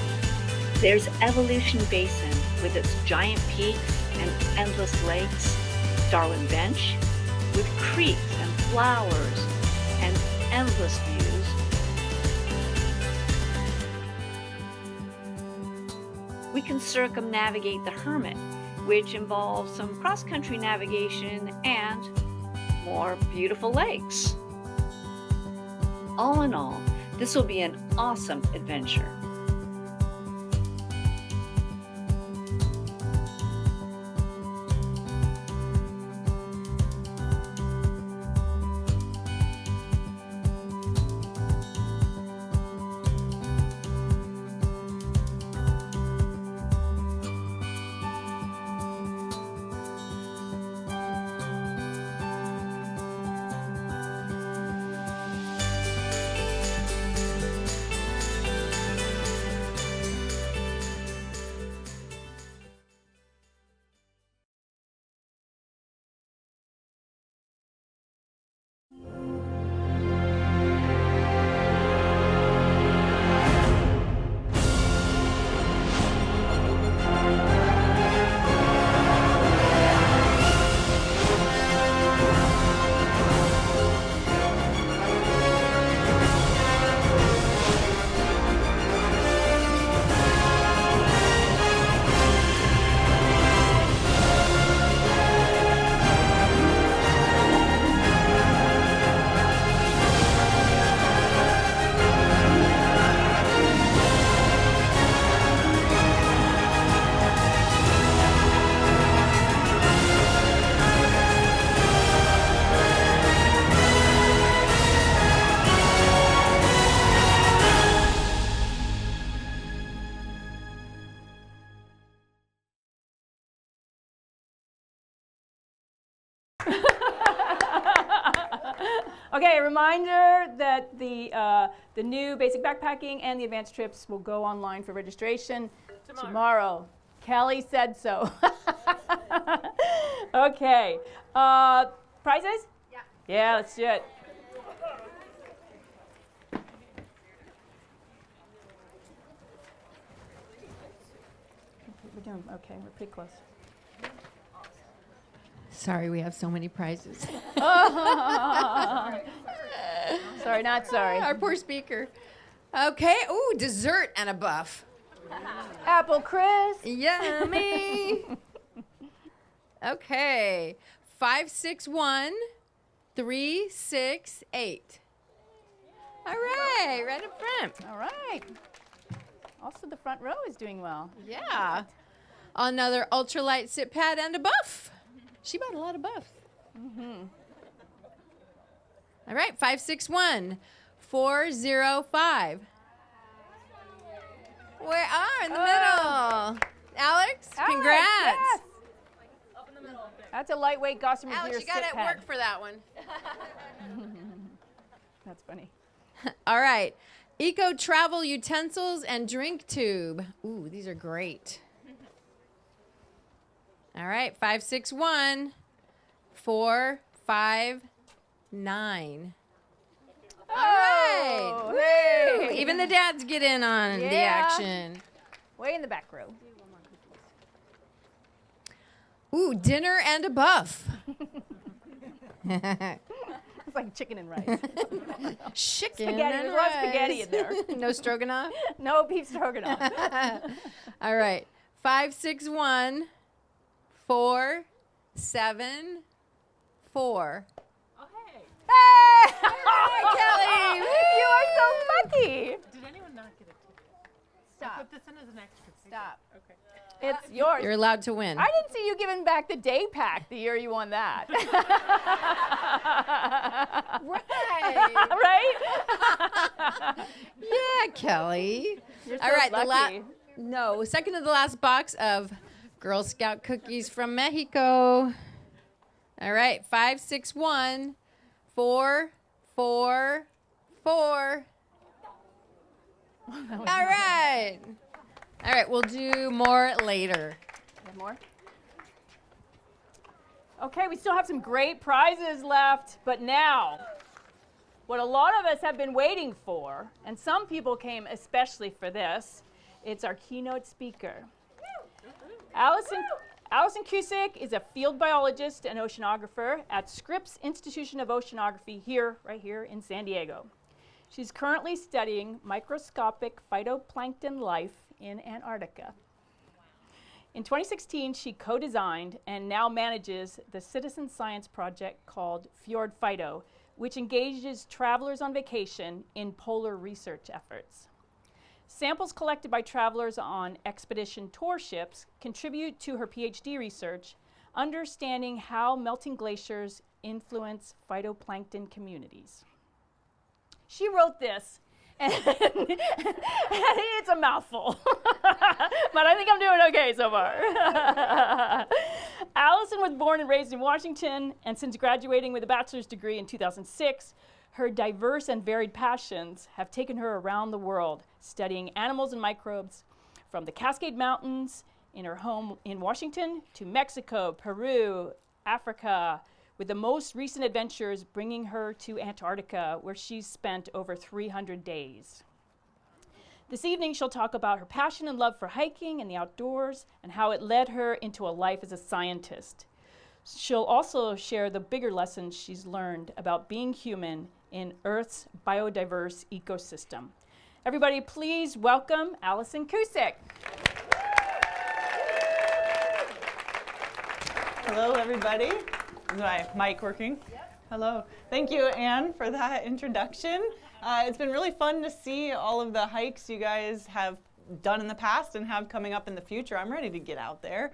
There's Evolution Basin with its giant peaks and endless lakes, Darwin Bench with creeks and flowers and endless views. We can circumnavigate the Hermit, which involves some cross-country navigation and more beautiful lakes. All in all, this will be an awesome adventure. Okay, a reminder that the new basic backpacking and the advanced trips will go online for registration tomorrow. Kelly said so. Okay. Prizes? Yeah. Yeah, let's do it. We're doing okay. We're pretty close. Sorry, we have so many prizes. Sorry, not sorry. Our poor speaker. Okay. Ooh, dessert and a buff. Apple crisp. Yummy. Okay. 561 368. All right, right up front. All right. Also, the front row is doing well. Yeah. Another ultralight sit pad and a buff. She bought a lot of buffs. Mm-hmm. All right, 561 405. We are in the middle. Alex, congrats. Yes. Up in the middle. That's a lightweight Gossamer Alex, Gear you got sit to pad. work for that one. That's funny. All right. Eco travel utensils and drink tube. Ooh, these are great. All right, 561 459. All right. Oh, Woo! hey. Even the dads get in on the action. Way in the back row. Ooh, dinner and a buff. It's like chicken and rice. Chicken Spaghetti. and There's a lot of spaghetti rice. in there. No stroganoff? No beef stroganoff. All right. 561 474. Hey! Kelly! You are so lucky. Did anyone not get a ticket? Stop. I put this in as an extra ticket. Stop. Okay. It's yours. You're allowed to win. I didn't see you giving back the day pack the year you won that. Right. Yeah, Kelly. You're All so right, lucky. second to the last box of Girl Scout cookies from Mexico. All right, 5, 6, 1, 4, 4, 4. All right. All right, we'll do more later. Have more? Okay, we still have some great prizes left, but now, what a lot of us have been waiting for, and some people came especially for this, it's our keynote speaker. Allison Cusick is a field biologist and oceanographer at Scripps Institution of Oceanography right here in San Diego. She's currently studying microscopic phytoplankton life in Antarctica. In 2016, she co-designed and now manages the citizen science project called FjordPhyto, which engages travelers on vacation in polar research efforts. Samples collected by travelers on expedition tour ships contribute to her PhD research, understanding how melting glaciers influence phytoplankton communities. She wrote this, and it's a mouthful, but I think I'm doing okay so far. Allison was born and raised in Washington, and since graduating with a bachelor's degree in 2006, her diverse and varied passions have taken her around the world, studying animals and microbes from the Cascade Mountains in her home in Washington to Mexico, Peru, Africa, with the most recent adventures bringing her to Antarctica, where she's spent over 300 days. This evening, she'll talk about her passion and love for hiking and the outdoors and how it led her into a life as a scientist. She'll also share the bigger lessons she's learned about being human in Earth's biodiverse ecosystem. Everybody, please welcome Allison Cusick. Hello, everybody. Is my mic working? Yep. Hello. Thank you, Anne, for that introduction. It's been really fun to see all of the hikes you guys have done in the past and have coming up in the future. I'm ready to get out there.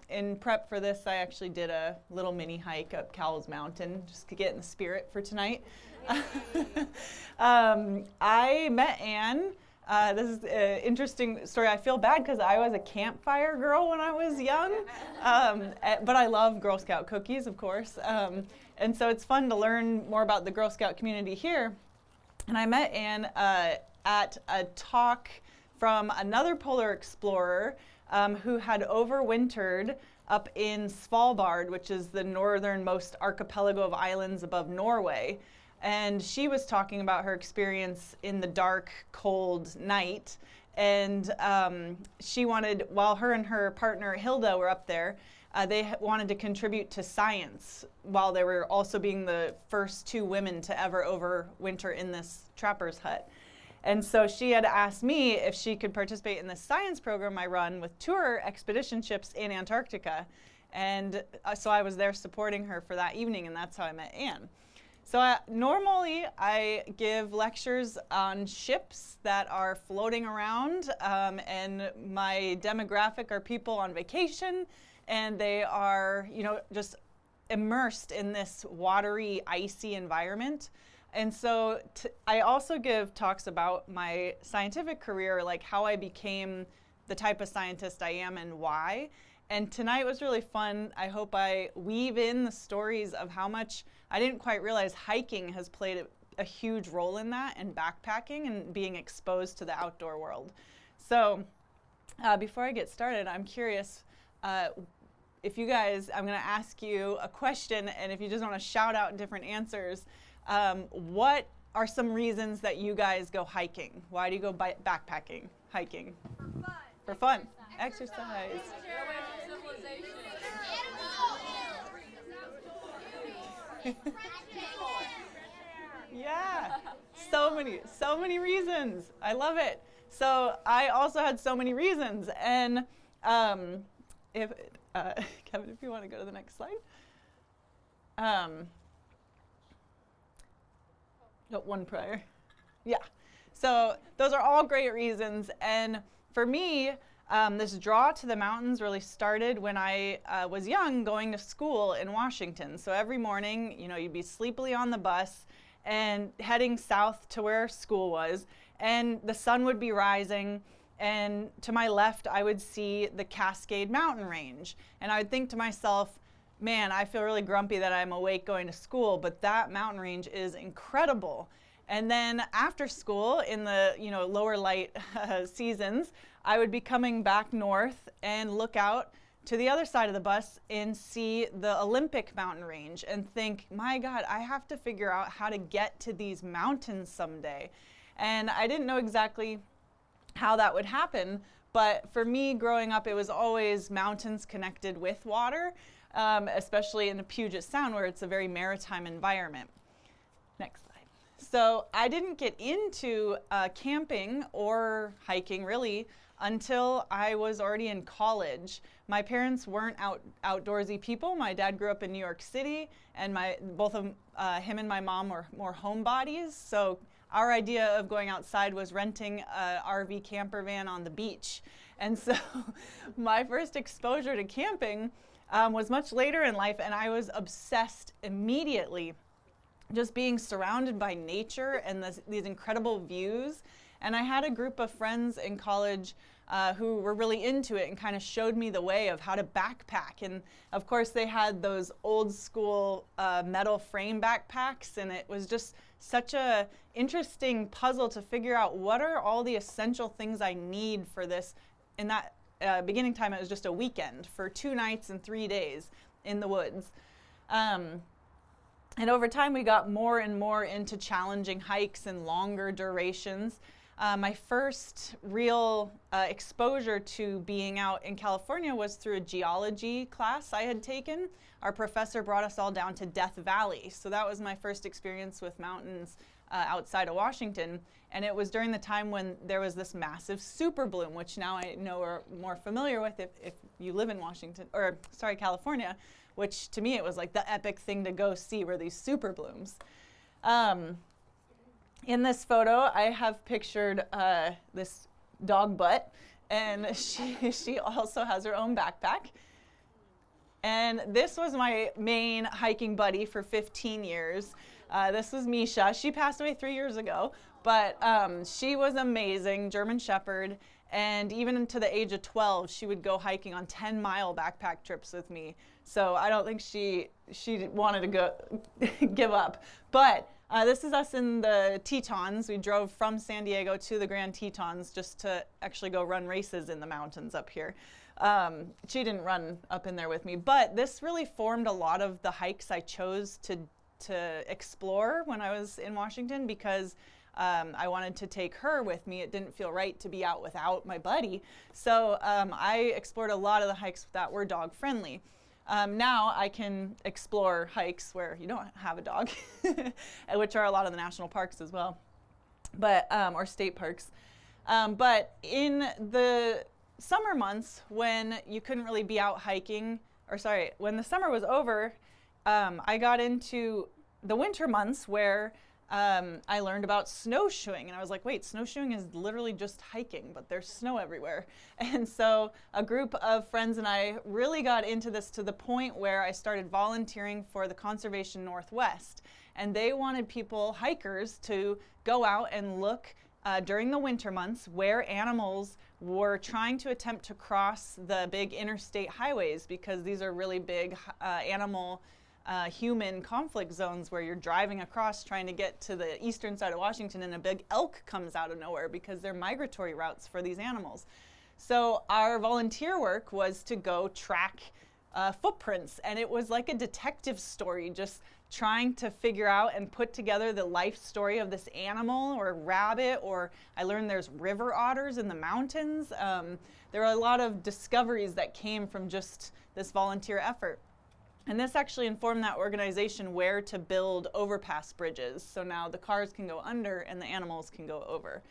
In prep for this, I actually did a little mini hike up Cowles Mountain just to get in the spirit for tonight. I met Anne. This is an interesting story. I feel bad because I was a campfire girl when I was young, but I love Girl Scout cookies, of course. And so it's fun to learn more about the Girl Scout community here. And I met Anne at a talk from another polar explorer who had overwintered up in Svalbard, which is the northernmost archipelago of islands above Norway. And she was talking about her experience in the dark, cold night. And she wanted, while her and her partner Hilda were up there, they wanted to contribute to science while they were also being the first 2 women to ever overwinter in this trapper's hut. And so she had asked me if she could participate in the science program I run with tour expedition ships in Antarctica. And so I was there supporting her for that evening, and that's how I met Anne. So normally I give lectures on ships that are floating around, and my demographic are people on vacation, and they are, just immersed in this watery, icy environment. And so I also give talks about my scientific career, like how I became the type of scientist I am and why. And tonight was really fun. I hope I weave in the stories of how much I didn't quite realize hiking has played a huge role in that, and backpacking and being exposed to the outdoor world. So before I get started, I'm curious if you guys, I'm going to ask you a question, and if you just want to shout out different answers, what are some reasons that you guys go hiking? Why do you go backpacking, hiking? For fun. Exercise. Yeah, so many reasons. I love it. So I also had so many reasons, and if Kevin, if you want to go to the next slide. One prior. Yeah. So those are all great reasons, and for me, This draw to the mountains really started when I was young, going to school in Washington. So every morning, you know, you'd be sleepily on the bus and heading south to where school was, and the sun would be rising, and to my left I would see the Cascade Mountain Range, and I would think to myself, man, I feel really grumpy that I'm awake going to school, but that mountain range is incredible. And then after school, in the lower light seasons, I would be coming back north and look out to the other side of the bus and see the Olympic mountain range and think, my God, I have to figure out how to get to these mountains someday. And I didn't know exactly how that would happen, but for me growing up, it was always mountains connected with water, especially in the Puget Sound where it's a very maritime environment. Next slide. So I didn't get into camping or hiking really until I was already in college. My parents weren't outdoorsy people. My dad grew up in New York City, and both of him and my mom were more homebodies. So our idea of going outside was renting an RV camper van on the beach. And so my first exposure to camping was much later in life, and I was obsessed immediately, just being surrounded by nature and these incredible views. And I had a group of friends in college who were really into it and kind of showed me the way of how to backpack. And of course they had those old school metal frame backpacks, and it was just such a interesting puzzle to figure out what are all the essential things I need for this. In that beginning time, it was just a weekend for 2 nights and 3 days in the woods. And over time, we got more and more into challenging hikes and longer durations. My first real exposure to being out in California was through a geology class I had taken. Our professor brought us all down to Death Valley. So that was my first experience with mountains outside of Washington. And it was during the time when there was this massive super bloom, which now I know we're more familiar with if you live in California, which to me it was like the epic thing to go see, were these super blooms. In this photo, I have pictured this dog butt, and she also has her own backpack. And this was my main hiking buddy for 15 years. This was Misha. She passed away 3 years ago, but she was amazing, German Shepherd. And even to the age of 12, she would go hiking on 10-mile backpack trips with me. So I don't think she wanted to go give up. But this is us in the Tetons. We drove from San Diego to the Grand Tetons just to actually go run races in the mountains up here. She didn't run up in there with me, but this really formed a lot of the hikes I chose to explore when I was in Washington, because I wanted to take her with me. It didn't feel right to be out without my buddy. So I explored a lot of the hikes that were dog friendly. Now I can explore hikes where you don't have a dog, which are a lot of the national parks as well, but or state parks. But in the summer months when you couldn't really be out hiking, when the summer was over, I got into the winter months where I learned about snowshoeing, and I was like, wait, snowshoeing is literally just hiking, but there's snow everywhere. And so a group of friends and I really got into this to the point where I started volunteering for the Conservation Northwest. And they wanted hikers, to go out and look during the winter months where animals were trying to attempt to cross the big interstate highways, because these are really big human conflict zones where you're driving across trying to get to the eastern side of Washington, and a big elk comes out of nowhere because they're migratory routes for these animals. So our volunteer work was to go track footprints, and it was like a detective story, just trying to figure out and put together the life story of this animal or rabbit, or I learned there's river otters in the mountains. There are a lot of discoveries that came from just this volunteer effort. And this actually informed that organization where to build overpass bridges. So now the cars can go under and the animals can go over.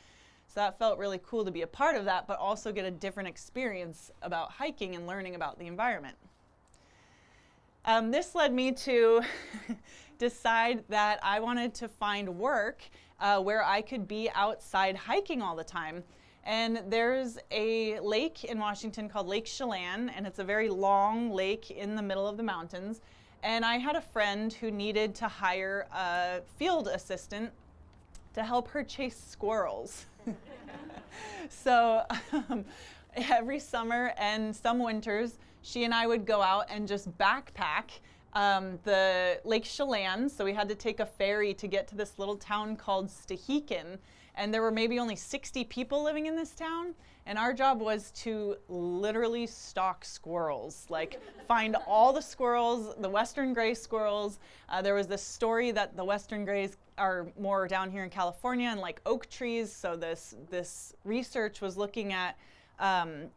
So that felt really cool to be a part of that, but also get a different experience about hiking and learning about the environment. This led me to decide that I wanted to find work where I could be outside hiking all the time. And there's a lake in Washington called Lake Chelan, and it's a very long lake in the middle of the mountains. And I had a friend who needed to hire a field assistant to help her chase squirrels. So every summer and some winters, she and I would go out and just backpack the Lake Chelan. So we had to take a ferry to get to this little town called Stehekin. And there were maybe only 60 people living in this town. And our job was to literally stalk squirrels, like find all the squirrels, the western gray squirrels. There was this story that the western grays are more down here in California and like oak trees. So this research was looking at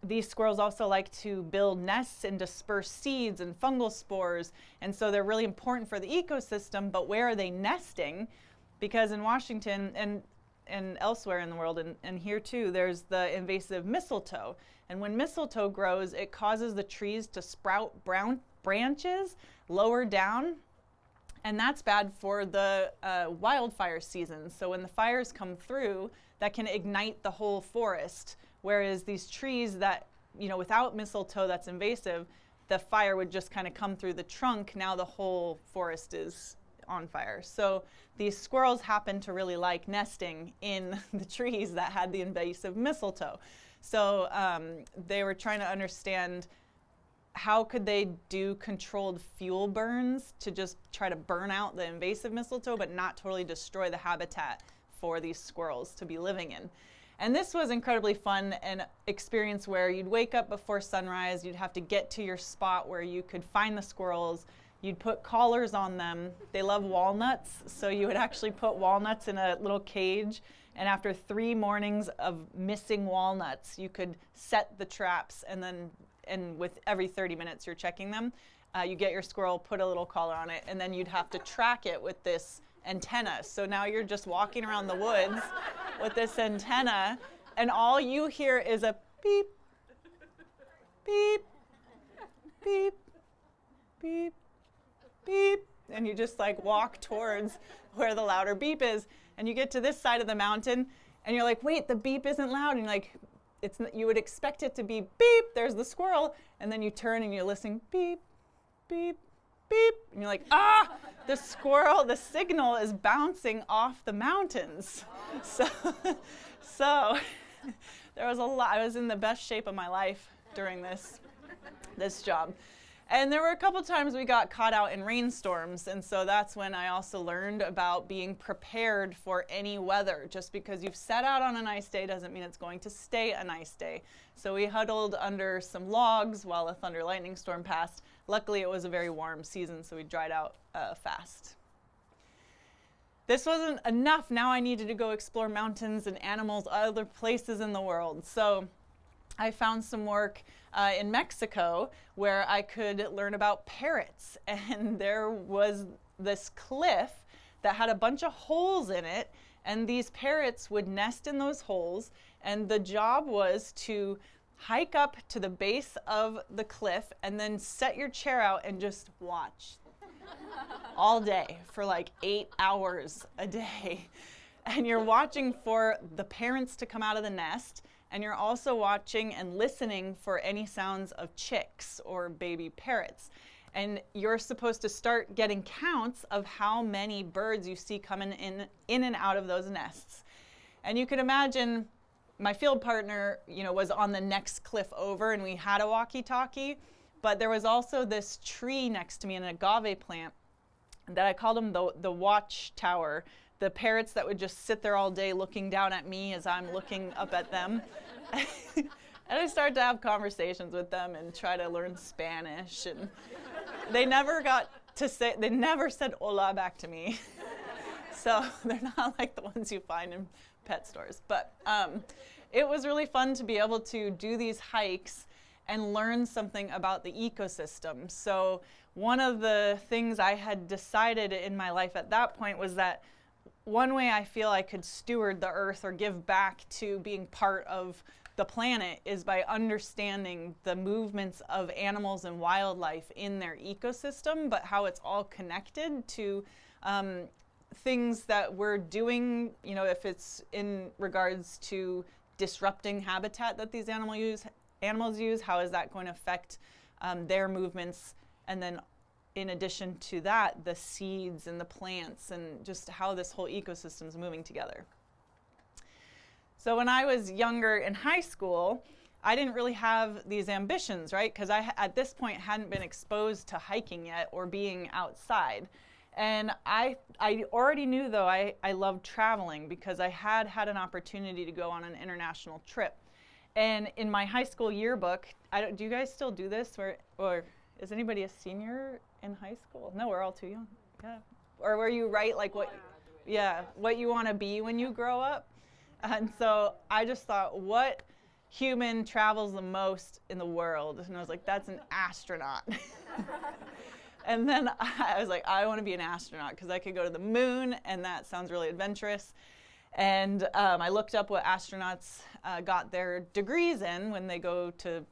these squirrels also like to build nests and disperse seeds and fungal spores. And so they're really important for the ecosystem, but where are they nesting? Because in Washington and elsewhere in the world, and here too, there's the invasive mistletoe. And when mistletoe grows, it causes the trees to sprout brown branches lower down, and that's bad for the wildfire season. So when the fires come through, that can ignite the whole forest. Whereas these trees that, without mistletoe that's invasive, the fire would just kind of come through the trunk. Now the whole forest is on fire. So these squirrels happen to really like nesting in the trees that had the invasive mistletoe. So they were trying to understand how could they do controlled fuel burns to just try to burn out the invasive mistletoe but not totally destroy the habitat for these squirrels to be living in. And this was incredibly fun, an experience where you'd wake up before sunrise, you'd have to get to your spot where you could find the squirrels. You'd put collars on them. They love walnuts, so you would actually put walnuts in a little cage, and after 3 mornings of missing walnuts, you could set the traps, and with every 30 minutes you're checking them, you get your squirrel, put a little collar on it, and then you'd have to track it with this antenna. So now you're just walking around the woods with this antenna, and all you hear is a beep, beep, beep, beep, beep, and you just like walk towards where the louder beep is, and you get to this side of the mountain, and you're like, wait, the beep isn't loud, and you're like, you would expect it to be beep, there's the squirrel, and then you turn and you're listening, beep, beep, beep, and you're like, the squirrel, the signal is bouncing off the mountains. So there was a lot. I was in the best shape of my life during this job. And there were a couple times we got caught out in rainstorms, and so that's when I also learned about being prepared for any weather. Just because you've set out on a nice day doesn't mean it's going to stay a nice day. So we huddled under some logs while a thunder lightning storm passed. Luckily, it was a very warm season, so we dried out fast. This wasn't enough. Now I needed to go explore mountains and animals, other places in the world. So I found some work in Mexico where I could learn about parrots. And there was this cliff that had a bunch of holes in it, and these parrots would nest in those holes, and the job was to hike up to the base of the cliff and then set your chair out and just watch all day for like 8 hours a day. And you're watching for the parents to come out of the nest, and you're also watching and listening for any sounds of chicks or baby parrots. And you're supposed to start getting counts of how many birds you see coming in and out of those nests. And you can imagine my field partner, was on the next cliff over, and we had a walkie-talkie, but there was also this tree next to me, an agave plant, that I called them the watchtower. The parrots that would just sit there all day looking down at me as I'm looking up at them. And I started to have conversations with them and try to learn Spanish, and they never said hola back to me. So they're not like the ones you find in pet stores. But it was really fun to be able to do these hikes and learn something about the ecosystem. So one of the things I had decided in my life at that point was that one way I feel I could steward the earth or give back to being part of the planet is by understanding the movements of animals and wildlife in their ecosystem, but how it's all connected to things that we're doing, if it's in regards to disrupting habitat that these animals use? How is that going to affect their movements? And then in addition to that, the seeds and the plants and just how this whole ecosystem is moving together. So when I was younger in high school, I didn't really have these ambitions, right? Because I, at this point, hadn't been exposed to hiking yet or being outside. And I already knew, though, I loved traveling because I had an opportunity to go on an international trip. And in my high school yearbook, do you guys still do this? Or is anybody a senior in high school? No, we're all too young. Yeah. Or where you write like what you want to be when you grow up. And so I just thought, what human travels the most in the world? And I was like, that's an astronaut. And then I was like, I want to be an astronaut because I could go to the moon, and that sounds really adventurous. And I looked up what astronauts got their degrees in when they go to,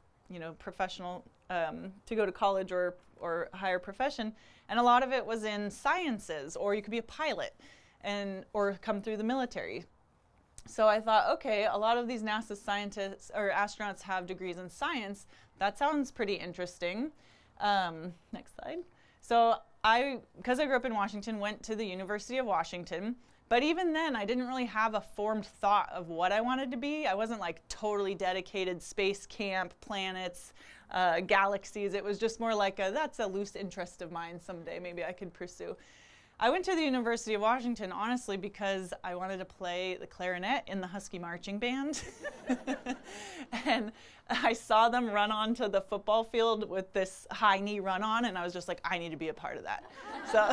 professional, to go to college or higher profession. And a lot of it was in sciences, or you could be a pilot or come through the military. So I thought, okay, a lot of these NASA scientists or astronauts have degrees in science. That sounds pretty interesting. Next slide. So because I grew up in Washington, went to the University of Washington. But even then, I didn't really have a formed thought of what I wanted to be. I wasn't like totally dedicated space camp, planets, galaxies. It was just more like that's a loose interest of mine someday. Maybe I could pursue. I went to the University of Washington, honestly, because I wanted to play the clarinet in the Husky Marching Band. And I saw them run onto the football field with this high knee run on, and I was just like, I need to be a part of that. So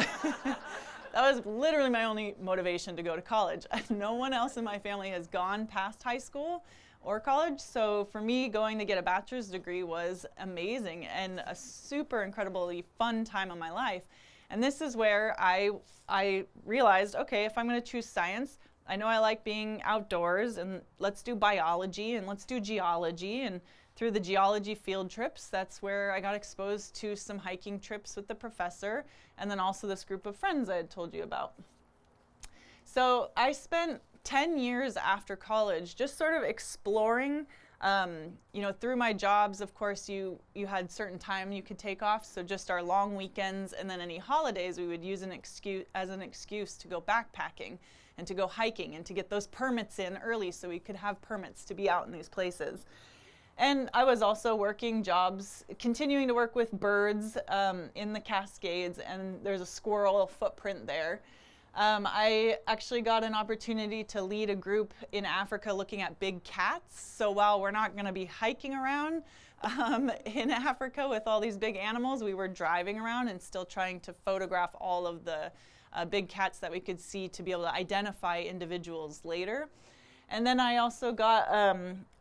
that was literally my only motivation to go to college. No one else in my family has gone past high school or college, so for me, going to get a bachelor's degree was amazing and a super incredibly fun time of my life. And this is where I realized, okay, if I'm going to choose science, I know I like being outdoors, and let's do biology and let's do geology. And through the geology field trips, that's where I got exposed to some hiking trips with the professor, and then also this group of friends I had told you about. So I spent 10 years after college just sort of exploring. Through my jobs, of course, you had certain time you could take off. So just our long weekends and then any holidays, we would use an excuse to go backpacking and to go hiking and to get those permits in early so we could have permits to be out in these places. And I was also working jobs, continuing to work with birds in the Cascades, and there's a squirrel footprint there. I actually got an opportunity to lead a group in Africa looking at big cats. So while we're not going to be hiking around in Africa with all these big animals, we were driving around and still trying to photograph all of the big cats that we could see to be able to identify individuals later. And then I also got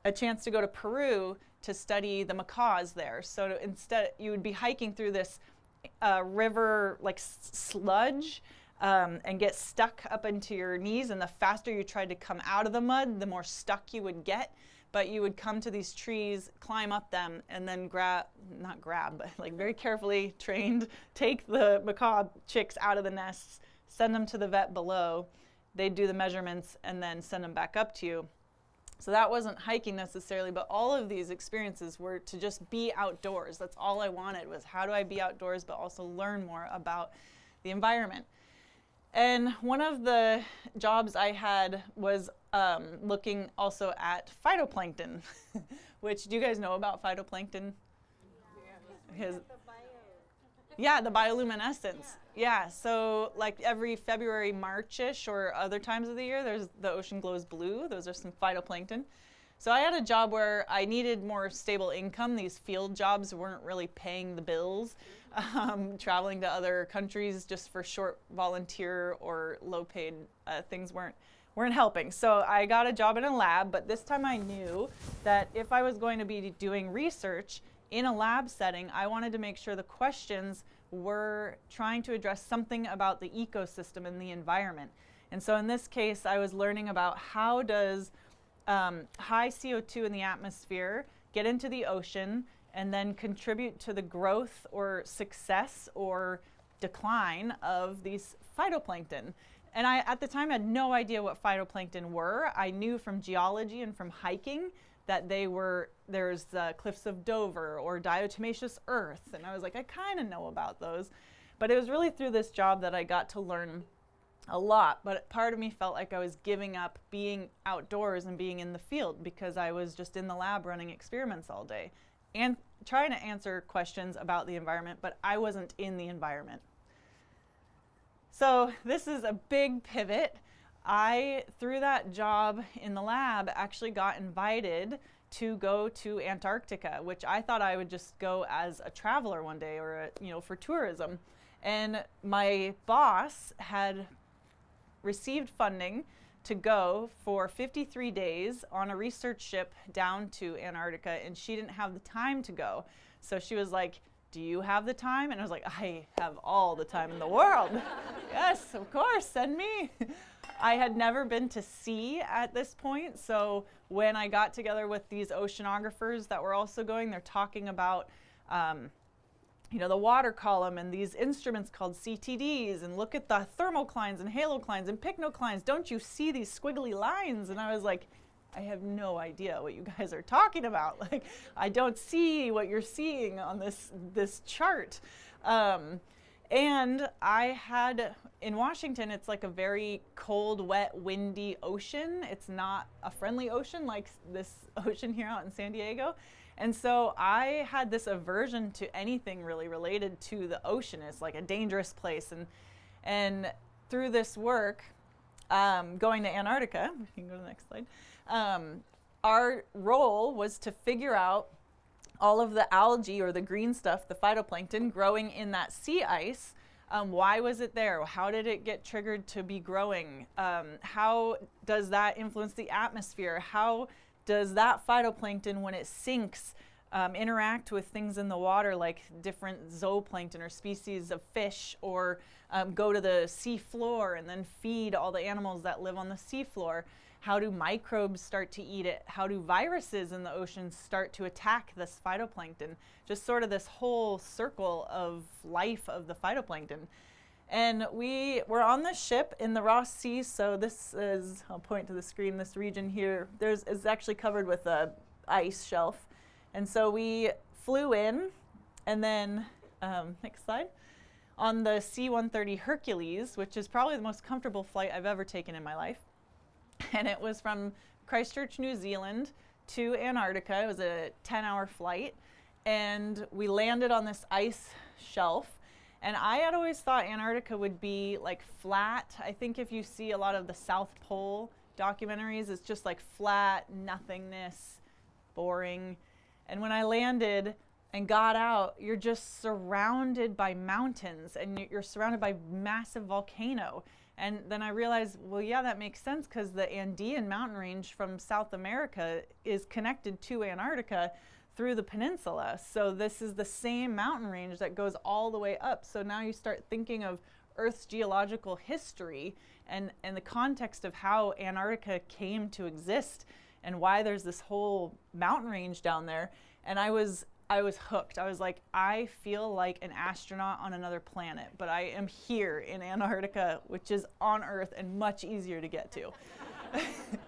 a chance to go to Peru to study the macaws there. So instead, you would be hiking through this river like sludge. And get stuck up into your knees, and the faster you tried to come out of the mud, the more stuck you would get. But you would come to these trees, climb up them, and then but like very carefully trained, take the macaw chicks out of the nests, send them to the vet below. They'd do the measurements and then send them back up to you. So that wasn't hiking necessarily, but all of these experiences were to just be outdoors. That's all I wanted, was how do I be outdoors but also learn more about the environment. And one of the jobs I had was looking also at phytoplankton, which, do you guys know about phytoplankton? Yeah, the bioluminescence. Yeah, so like every February, March-ish, or other times of the year, the ocean glows blue. Those are some phytoplankton. So I had a job where I needed more stable income. These field jobs weren't really paying the bills. Traveling to other countries just for short volunteer or low-paid things weren't helping. So I got a job in a lab, but this time I knew that if I was going to be doing research in a lab setting, I wanted to make sure the questions were trying to address something about the ecosystem and the environment. And so in this case, I was learning about how does high CO2 in the atmosphere get into the ocean and then contribute to the growth or success or decline of these phytoplankton. And I, at the time, had no idea what phytoplankton were. I knew from geology and from hiking that there's the cliffs of Dover or diatomaceous earth. And I was like, I kind of know about those. But it was really through this job that I got to learn a lot. But part of me felt like I was giving up being outdoors and being in the field because I was just in the lab running experiments all day and trying to answer questions about the environment, but I wasn't in the environment. So this is a big pivot. I, through that job in the lab, actually got invited to go to Antarctica, which I thought I would just go as a traveler one day or, for tourism. And my boss had received funding to go for 53 days on a research ship down to Antarctica, and she didn't have the time to go. So she was like, do you have the time? And I was like, I have all the time in the world. Yes, of course, send me. I had never been to sea at this point, so when I got together with these oceanographers that were also going, they're talking about the water column and these instruments called CTDs, and look at the thermoclines and haloclines and pycnoclines. Don't you see these squiggly lines? And I was like, I have no idea what you guys are talking about. Like, I don't see what you're seeing on this chart. And I had, in Washington, it's like a very cold, wet, windy ocean. It's not a friendly ocean like this ocean here out in San Diego. And so I had this aversion to anything really related to the ocean. It's like a dangerous place. And through this work, going to Antarctica, we can go to the next slide, our role was to figure out all of the algae or the green stuff, the phytoplankton, growing in that sea ice. Why was it there? How did it get triggered to be growing? How does that influence the atmosphere? How does that phytoplankton, when it sinks, interact with things in the water like different zooplankton or species of fish, or go to the sea floor and then feed all the animals that live on the sea floor? How do microbes start to eat it? How do viruses in the ocean start to attack this phytoplankton? Just sort of this whole circle of life of the phytoplankton. And we were on the ship in the Ross Sea, so this is, I'll point to the screen, this region here, is actually covered with a ice shelf. And so we flew in, and then, next slide, on the C-130 Hercules, which is probably the most comfortable flight I've ever taken in my life. And it was from Christchurch, New Zealand to Antarctica. It was a 10-hour flight, and we landed on this ice shelf. And I had always thought Antarctica would be like flat. I think if you see a lot of the South Pole documentaries, it's just like flat, nothingness, boring. And when I landed and got out, you're just surrounded by mountains, and you're surrounded by massive volcano. And then I realized, well, yeah, that makes sense, because the Andean mountain range from South America is connected to Antarctica through the peninsula. So this is the same mountain range that goes all the way up. So now you start thinking of Earth's geological history and the context of how Antarctica came to exist and why there's this whole mountain range down there. And I was hooked. I was like, I feel like an astronaut on another planet, but I am here in Antarctica, which is on Earth and much easier to get to.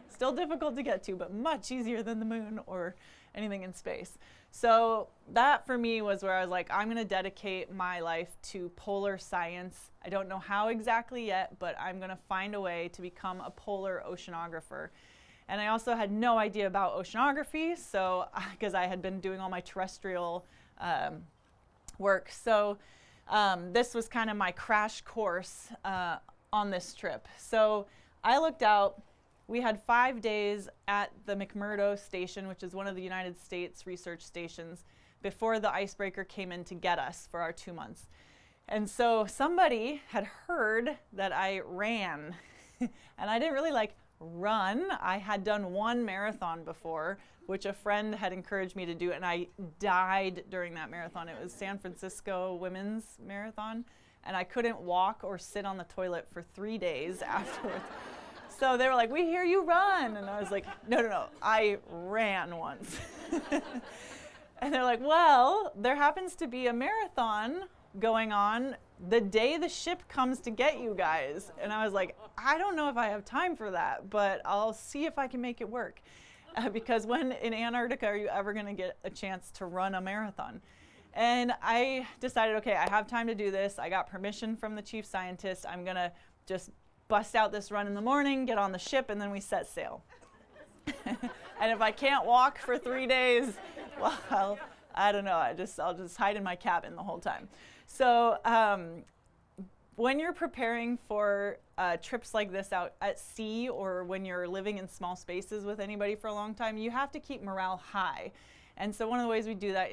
Still difficult to get to, but much easier than the moon or anything in space. So that for me was where I was like, I'm going to dedicate my life to polar science. I don't know how exactly yet, but I'm going to find a way to become a polar oceanographer. And I also had no idea about oceanography, so because I had been doing all my terrestrial work. So this was kind of my crash course on this trip. So I looked out. We had 5 days at the McMurdo station, which is one of the United States research stations, before the icebreaker came in to get us for our 2 months. And so somebody had heard that I ran, and I didn't really run. I had done one marathon before, which a friend had encouraged me to do, and I died during that marathon. It was San Francisco Women's Marathon, and I couldn't walk or sit on the toilet for 3 days afterwards. So they were like, we hear you run. And I was like, no, I ran once. And they're like, well, there happens to be a marathon going on the day the ship comes to get you guys. And I was like, I don't know if I have time for that, but I'll see if I can make it work. Because when in Antarctica are you ever going to get a chance to run a marathon? And I decided, okay, I have time to do this. I got permission from the chief scientist. I'm going to just bust out this run in the morning, get on the ship, and then we set sail. And if I can't walk for 3 days, well, I don't know. I'll just hide in my cabin the whole time. So when you're preparing for trips like this out at sea, or when you're living in small spaces with anybody for a long time, you have to keep morale high. And so one of the ways we do that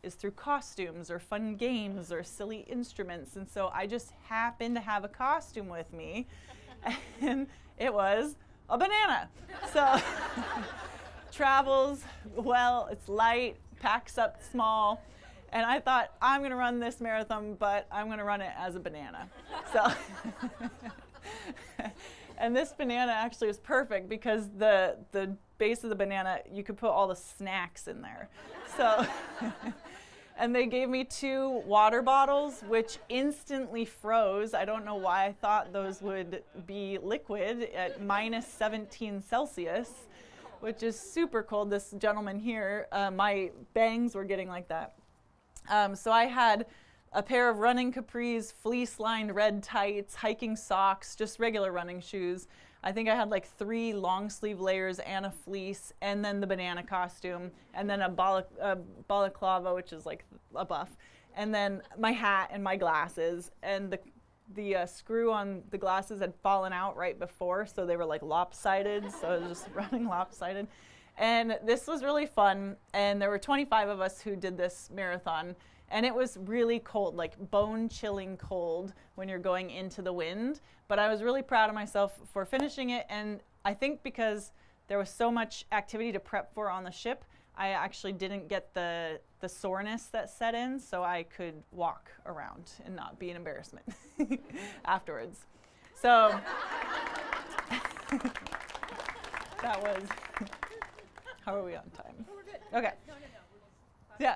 is through costumes or fun games or silly instruments. And so I just happened to have a costume with me, and it was a banana. So travels well, it's light, packs up small. And I thought, I'm going to run this marathon, but I'm going to run it as a banana. So, and this banana actually was perfect because the base of the banana, you could put all the snacks in there. So, and they gave me 2 water bottles, which instantly froze. I don't know why I thought those would be liquid at minus 17 Celsius, which is super cold. This gentleman here, my bangs were getting like that. So I had a pair of running capris, fleece-lined red tights, hiking socks, just regular running shoes. I think I had like 3 long sleeve layers and a fleece, and then the banana costume, and then a balaclava, which is like a buff, and then my hat and my glasses. And the screw on the glasses had fallen out right before, so they were like lopsided, so I was just running lopsided. And this was really fun, and there were 25 of us who did this marathon, and it was really cold, like bone-chilling cold when you're going into the wind. But I was really proud of myself for finishing it, and I think because there was so much activity to prep for on the ship, I actually didn't get the soreness that set in, so I could walk around and not be an embarrassment afterwards. So that was... How are we on time? Okay. Yeah.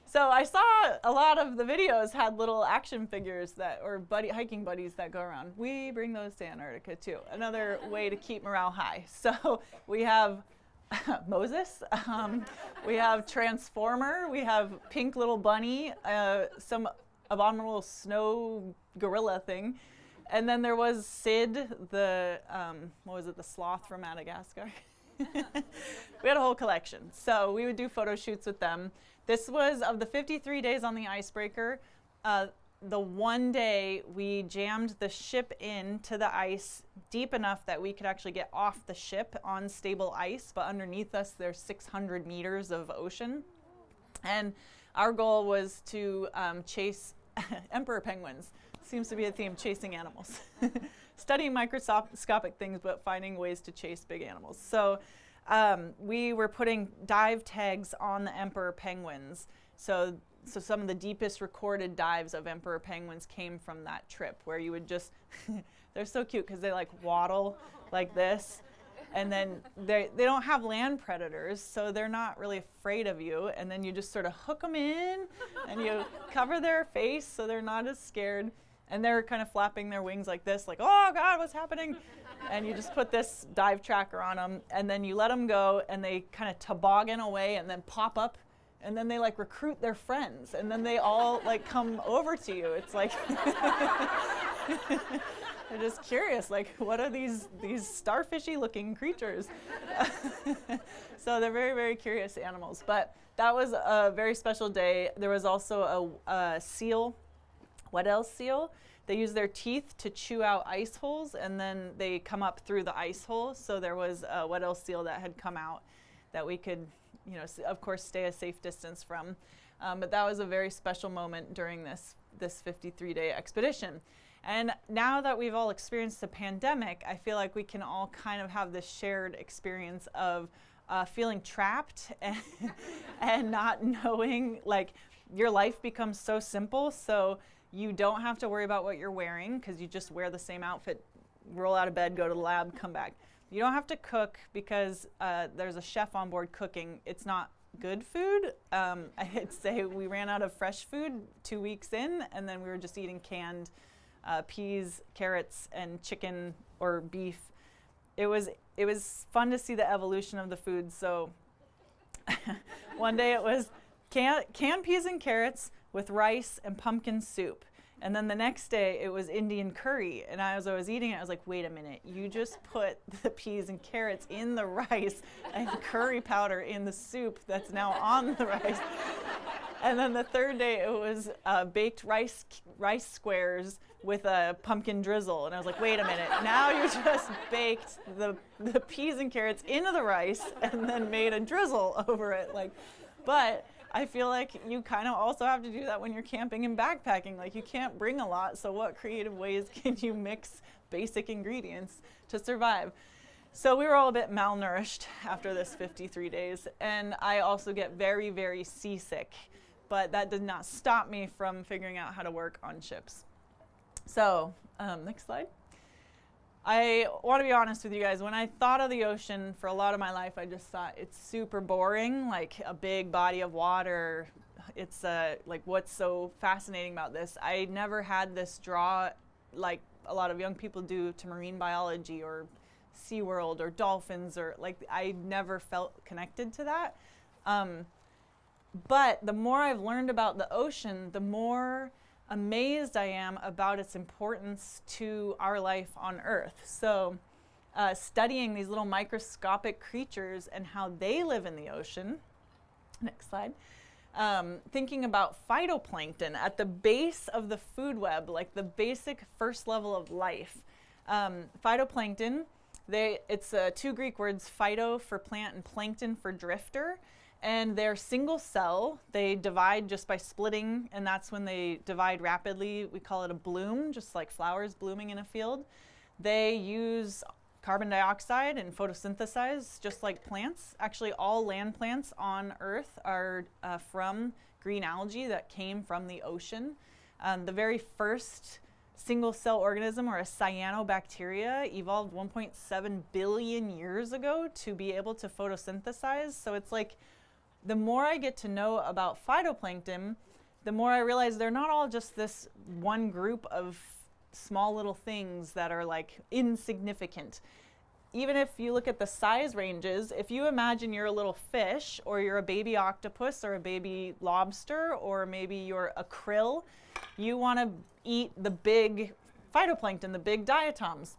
So I saw a lot of the videos had little action figures or hiking buddies that go around. We bring those to Antarctica too. Another way to keep morale high. So we have Moses, we have Transformer, we have Pink Little Bunny, some abominable snow gorilla thing. And then there was Sid, the sloth from Madagascar. We had a whole collection. So we would do photo shoots with them. This was, of the 53 days on the icebreaker, the one day we jammed the ship into the ice deep enough that we could actually get off the ship on stable ice, but underneath us there's 600 meters of ocean. And our goal was to chase emperor penguins. Seems to be a theme, chasing animals. Studying microscopic things, but finding ways to chase big animals. So we were putting dive tags on the emperor penguins. So some of the deepest recorded dives of emperor penguins came from that trip, where you would just, they're so cute because they like waddle like this. And then they don't have land predators, so they're not really afraid of you. And then you just sort of hook them in and you cover their face so they're not as scared. And they're kind of flapping their wings like this, like, oh God, what's happening? And you just put this dive tracker on them, and then you let them go, and they kind of toboggan away and then pop up, and then they like recruit their friends, and then they all like come over to you. It's like, they're just curious, like, what are these starfishy looking creatures? So they're very, very curious animals. But that was a very special day. There was also a seal, Weddell seal. They use their teeth to chew out ice holes, and then they come up through the ice hole. So there was a Weddell seal that had come out that we could, of course, stay a safe distance from. But that was a very special moment during this 53-day expedition. And now that we've all experienced the pandemic, I feel like we can all kind of have this shared experience of feeling trapped and not knowing, like, your life becomes so simple. So you don't have to worry about what you're wearing because you just wear the same outfit, roll out of bed, go to the lab, come back. You don't have to cook because there's a chef on board cooking. It's not good food. I'd say we ran out of fresh food 2 weeks in, and then we were just eating canned peas, carrots, and chicken or beef. It was fun to see the evolution of the food. So one day it was canned peas and carrots with rice and pumpkin soup. And then the next day it was Indian curry. And as I was eating it, I was like, wait a minute, you just put the peas and carrots in the rice and curry powder in the soup that's now on the rice. And then the third day it was baked rice squares with a pumpkin drizzle. And I was like, wait a minute, now you just baked the peas and carrots into the rice and then made a drizzle over it. But I feel like you kind of also have to do that when you're camping and backpacking. Like, you can't bring a lot, so what creative ways can you mix basic ingredients to survive? So we were all a bit malnourished after this 53 days, and I also get very, very seasick, but that did not stop me from figuring out how to work on ships. So, next slide. I want to be honest with you guys. When I thought of the ocean for a lot of my life, I just thought it's super boring, like a big body of water. It's like, what's so fascinating about this? I never had this draw like a lot of young people do to marine biology or SeaWorld or dolphins, or like, I never felt connected to that. But the more I've learned about the ocean, the more amazed I am about its importance to our life on Earth. So studying these little microscopic creatures and how they live in the ocean. Next slide. Thinking about phytoplankton at the base of the food web, like the basic first level of life. Phytoplankton, it's two Greek words, phyto for plant and plankton for drifter. And they're single cell. They divide just by splitting, and that's when they divide rapidly. We call it a bloom, just like flowers blooming in a field. They use carbon dioxide and photosynthesize just like plants. Actually, all land plants on Earth are from green algae that came from the ocean. The very first single cell organism, or a cyanobacteria, evolved 1.7 billion years ago to be able to photosynthesize. So it's like, the more I get to know about phytoplankton, the more I realize they're not all just this one group of small little things that are like insignificant. Even if you look at the size ranges, if you imagine you're a little fish, or you're a baby octopus, or a baby lobster, or maybe you're a krill, you want to eat the big phytoplankton, the big diatoms.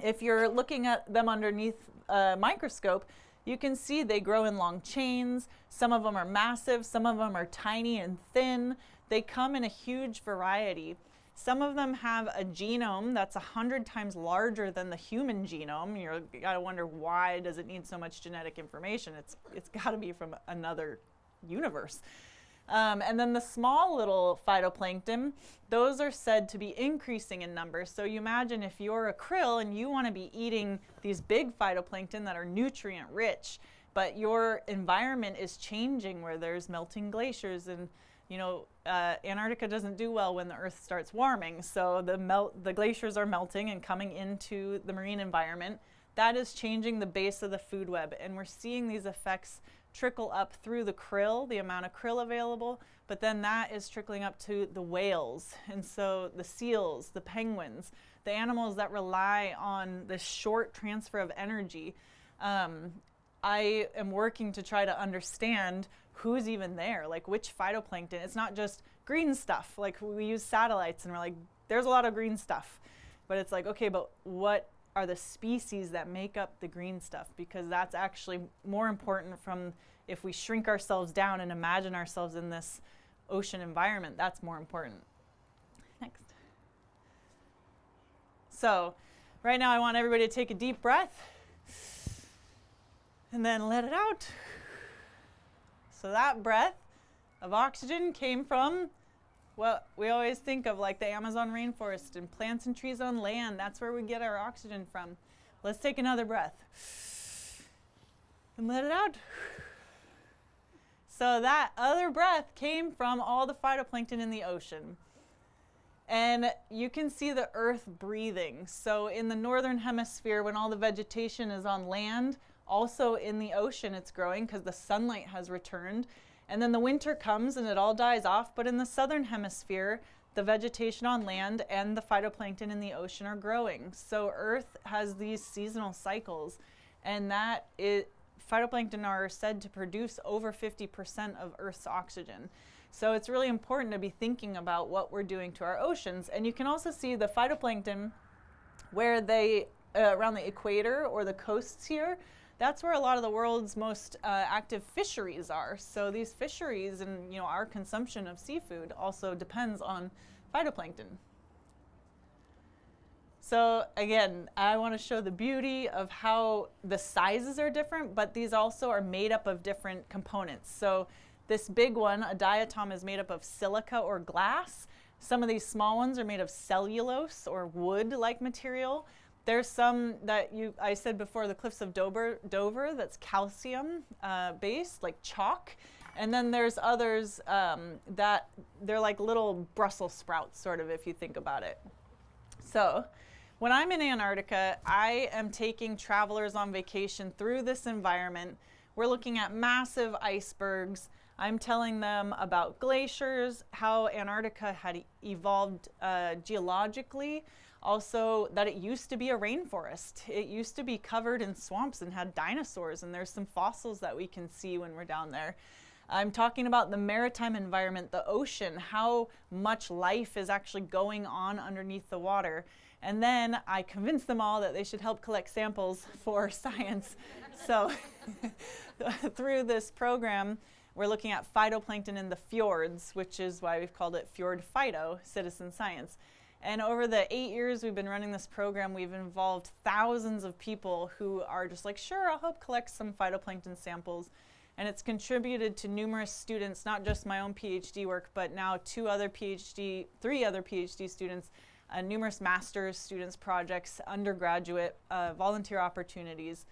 If you're looking at them underneath a microscope, you can see they grow in long chains. Some of them are massive, some of them are tiny and thin. They come in a huge variety. Some of them have a genome that's 100 times larger than the human genome. You gotta wonder, why does it need so much genetic information? It's gotta be from another universe. And then the small little phytoplankton, those are said to be increasing in numbers. So you imagine if you're a krill and you want to be eating these big phytoplankton that are nutrient rich, but your environment is changing, where there's melting glaciers, and Antarctica doesn't do well when the Earth starts warming. So the glaciers are melting and coming into the marine environment. That is changing the base of the food web, and we're seeing these effects trickle up through the krill, the amount of krill available, but then that is trickling up to the whales, and so the seals, the penguins, the animals that rely on this short transfer of energy. I am working to try to understand who's even there, like which phytoplankton. It's not just green stuff. Like, we use satellites and we're like, there's a lot of green stuff, but it's like, okay, but what are the species that make up the green stuff? Because that's actually more important from, if we shrink ourselves down and imagine ourselves in this ocean environment, that's more important. Next. So right now I want everybody to take a deep breath and then let it out. So that breath of oxygen came from what we always think of, like the Amazon rainforest and plants and trees on land. That's where we get our oxygen from. Let's take another breath and let it out. So that other breath came from all the phytoplankton in the ocean. And you can see the Earth breathing. So in the northern hemisphere, when all the vegetation is on land, Also in the ocean it's growing because the sunlight has returned. And then the winter comes and it all dies off, but in the southern hemisphere, the vegetation on land and the phytoplankton in the ocean are growing. So Earth has these seasonal cycles, and phytoplankton are said to produce over 50% of Earth's oxygen. So it's really important to be thinking about what we're doing to our oceans. And you can also see the phytoplankton where they, around the equator or the coasts here, that's where a lot of the world's most active fisheries are. So these fisheries and our consumption of seafood also depends on phytoplankton. So again, I want to show the beauty of how the sizes are different, but these also are made up of different components. So this big one, a diatom, is made up of silica or glass. Some of these small ones are made of cellulose or wood-like material. There's some that I said before, the Cliffs of Dover, that's calcium based, like chalk. And then there's others that they're like little Brussels sprouts, sort of, if you think about it. So when I'm in Antarctica, I am taking travelers on vacation through this environment. We're looking at massive icebergs. I'm telling them about glaciers, how Antarctica had evolved geologically. Also, that it used to be a rainforest. It used to be covered in swamps and had dinosaurs, and there's some fossils that we can see when we're down there. I'm talking about the maritime environment, the ocean, how much life is actually going on underneath the water. And then I convince them all that they should help collect samples for science. So through this program, we're looking at phytoplankton in the fjords, which is why we've called it FjordPhyto, citizen science. And over the 8 years we've been running this program, we've involved thousands of people who are just like, sure, I'll help collect some phytoplankton samples. And it's contributed to numerous students, not just my own PhD work, but now three other PhD students, numerous master's students projects, undergraduate, volunteer opportunities.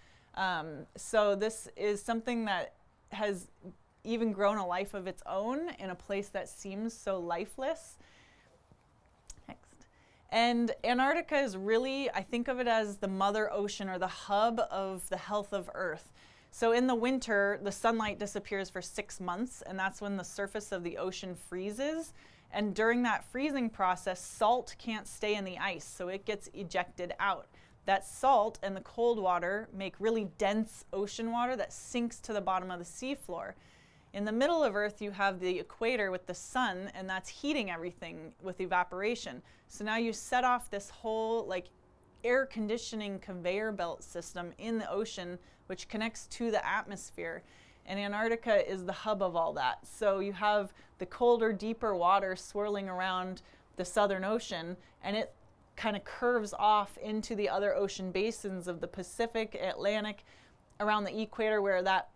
So this is something that has even grown a life of its own in a place that seems so lifeless. And Antarctica is really, I think of it as the mother ocean or the hub of the health of Earth. So in the winter, the sunlight disappears for 6 months, and that's when the surface of the ocean freezes. And during that freezing process, salt can't stay in the ice, so it gets ejected out. That salt and the cold water make really dense ocean water that sinks to the bottom of the seafloor. In the middle of Earth, you have the equator with the sun, and that's heating everything with evaporation. So now you set off this whole air conditioning conveyor belt system in the ocean, which connects to the atmosphere. And Antarctica is the hub of all that. So you have the colder, deeper water swirling around the Southern Ocean, and it kind of curves off into the other ocean basins of the Pacific, Atlantic, around the equator, where that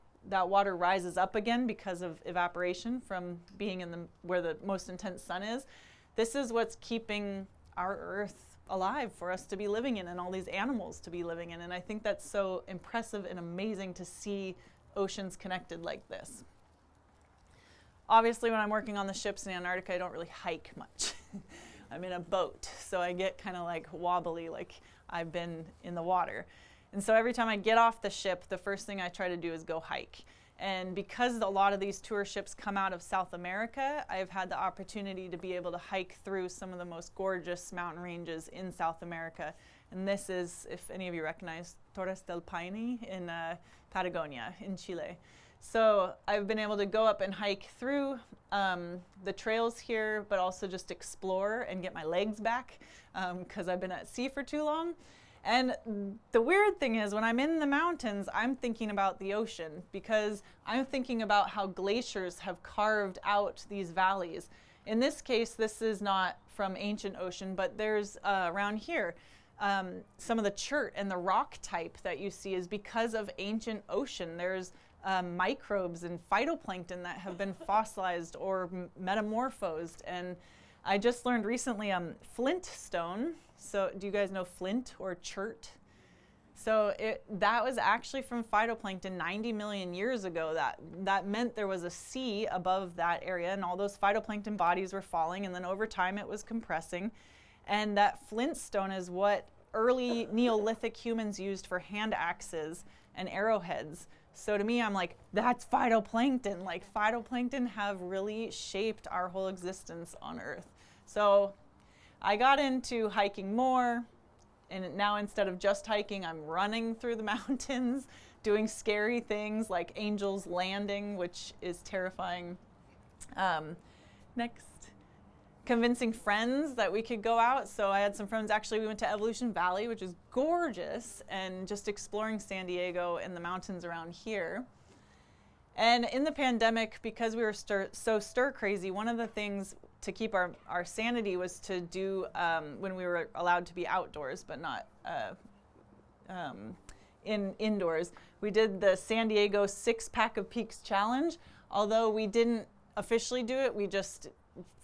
water rises up again because of evaporation from being in where the most intense sun is. This is what's keeping our Earth alive for us to be living in and all these animals to be living in. And I think that's so impressive and amazing to see oceans connected like this. Obviously, when I'm working on the ships in Antarctica, I don't really hike much. I'm in a boat, so I get kind of wobbly, like I've been in the water. And so every time I get off the ship, the first thing I try to do is go hike. And because a lot of these tour ships come out of South America, I've had the opportunity to be able to hike through some of the most gorgeous mountain ranges in South America. And this is, if any of you recognize, Torres del Paine in Patagonia in Chile. So I've been able to go up and hike through the trails here, but also just explore and get my legs back because I've been at sea for too long. And the weird thing is, when I'm in the mountains, I'm thinking about the ocean because I'm thinking about how glaciers have carved out these valleys. In this case, this is not from ancient ocean, but there's around here, some of the chert and the rock type that you see is because of ancient ocean. There's microbes and phytoplankton that have been fossilized or metamorphosed. And I just learned recently flint stone. So do you guys know flint or chert? So that was actually from phytoplankton 90 million years ago. That meant there was a sea above that area, and all those phytoplankton bodies were falling, and then over time it was compressing. And that flint stone is what early Neolithic humans used for hand axes and arrowheads. So to me, I'm like, that's phytoplankton. Like, phytoplankton have really shaped our whole existence on Earth. So I got into hiking more, and now instead of just hiking, I'm running through the mountains, doing scary things like Angel's Landing, which is terrifying. Next. Convincing friends that we could go out. So I had some friends, actually we went to Evolution Valley, which is gorgeous, and just exploring San Diego and the mountains around here. And in the pandemic, because we were so stir crazy, one of the things to keep our sanity was to do, when we were allowed to be outdoors, but not indoors, we did the San Diego 6-Pack of Peaks Challenge. Although we didn't officially do it, we just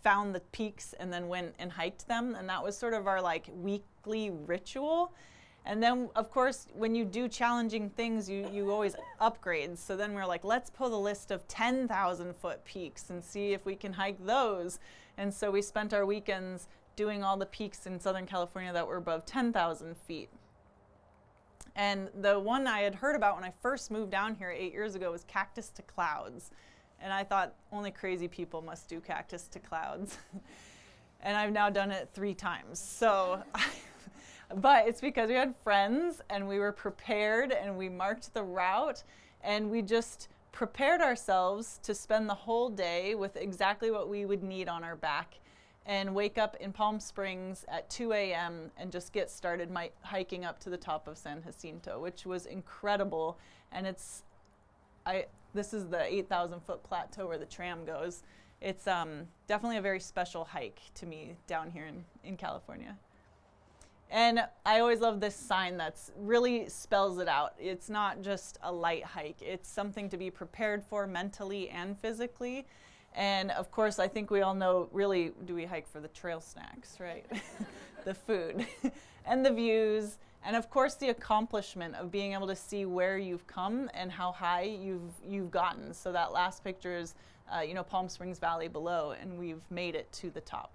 found the peaks and then went and hiked them, and that was sort of our like weekly ritual. And then of course when you do challenging things, you always upgrade. So then we're like, let's pull the list of 10,000 foot peaks and see if we can hike those. And so we spent our weekends doing all the peaks in Southern California that were above 10,000 feet. And the one I had heard about when I first moved down here 8 years ago was Cactus to Clouds. And I thought only crazy people must do Cactus to Clouds. And I've now done it 3 times. So, but it's because we had friends and we were prepared and we marked the route and we just prepared ourselves to spend the whole day with exactly what we would need on our back and wake up in Palm Springs at 2 a.m. and just get started hiking up to the top of San Jacinto, which was incredible. And this is the 8,000 foot plateau where the tram goes. It's definitely a very special hike to me down here in California. And I always love this sign that's really spells it out. It's not just a light hike. It's something to be prepared for mentally and physically. And of course, I think we all know, really, do we hike for the trail snacks, right? The food and the views. And of course, the accomplishment of being able to see where you've come and how high you've gotten. So that last picture is, Palm Springs Valley below, and we've made it to the top.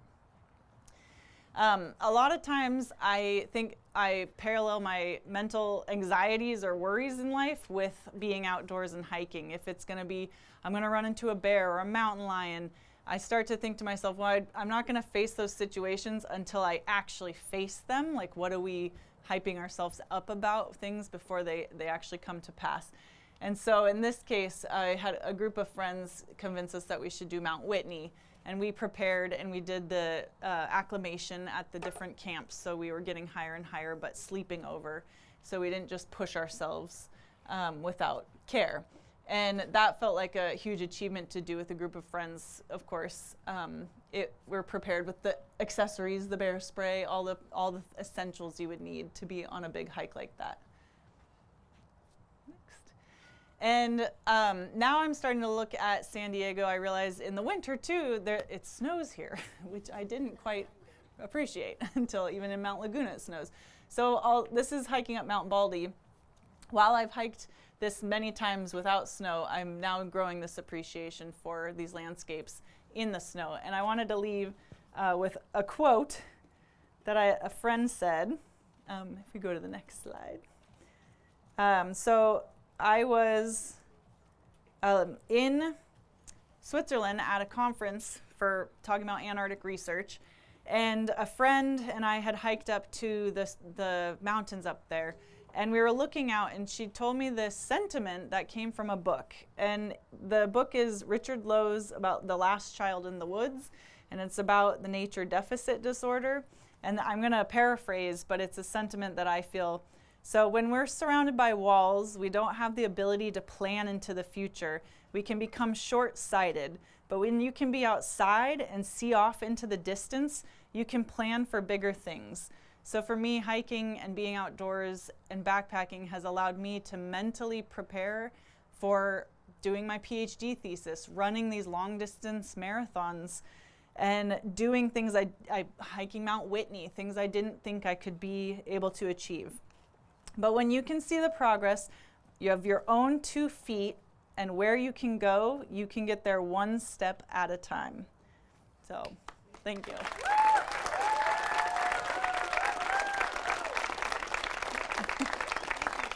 A lot of times, I think I parallel my mental anxieties or worries in life with being outdoors and hiking. If it's going to be, I'm going to run into a bear or a mountain lion, I start to think to myself, well, I'm not going to face those situations until I actually face them. Like, what are we hyping ourselves up about things before they actually come to pass? And so in this case, I had a group of friends convince us that we should do Mount Whitney, and we prepared and we did the acclimation at the different camps. So we were getting higher and higher, but sleeping over. So we didn't just push ourselves without care. And that felt like a huge achievement to do with a group of friends, of course. We're prepared with the accessories, the bear spray, all the essentials you would need to be on a big hike like that. Next. And now I'm starting to look at San Diego. I realize in the winter too, it snows here, which I didn't quite appreciate until even in Mount Laguna it snows. So this is hiking up Mount Baldy. While I've hiked this many times without snow, I'm now growing this appreciation for these landscapes in the snow. And I wanted to leave with a quote that a friend said. If we go to the next slide. So I was in Switzerland at a conference for talking about Antarctic research, and a friend and I had hiked up to the mountains up there. And we were looking out, and she told me this sentiment that came from a book. And the book is Richard Lowe's about The Last Child in the Woods, and it's about the nature deficit disorder. And I'm going to paraphrase, but it's a sentiment that I feel. So when we're surrounded by walls, we don't have the ability to plan into the future. We can become short-sighted. But when you can be outside and see off into the distance, you can plan for bigger things. So for me, hiking and being outdoors and backpacking has allowed me to mentally prepare for doing my PhD thesis, running these long distance marathons, and doing things hiking Mount Whitney, things I didn't think I could be able to achieve. But when you can see the progress, you have your own 2 feet, and where you can go, you can get there one step at a time. So, thank you.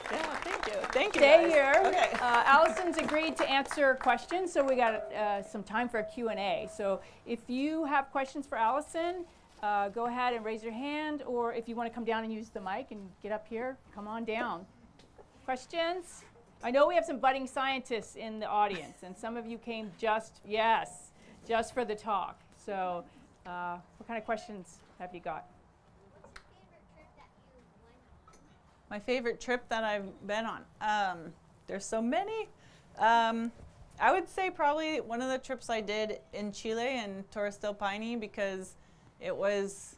Yeah, thank you. Thank Thank you, stay guys. here. Okay. Allison's agreed to answer questions, so we got some time for a Q&A. So if you have questions for Allison, go ahead and raise your hand, or if you want to come down and use the mic and get up here, come on down. Questions? I know we have some budding scientists in the audience, and some of you came just for the talk. So what kind of questions have you got? My favorite trip that I've been on. There's so many. I would say probably one of the trips I did in Chile in Torres del Paine, because it was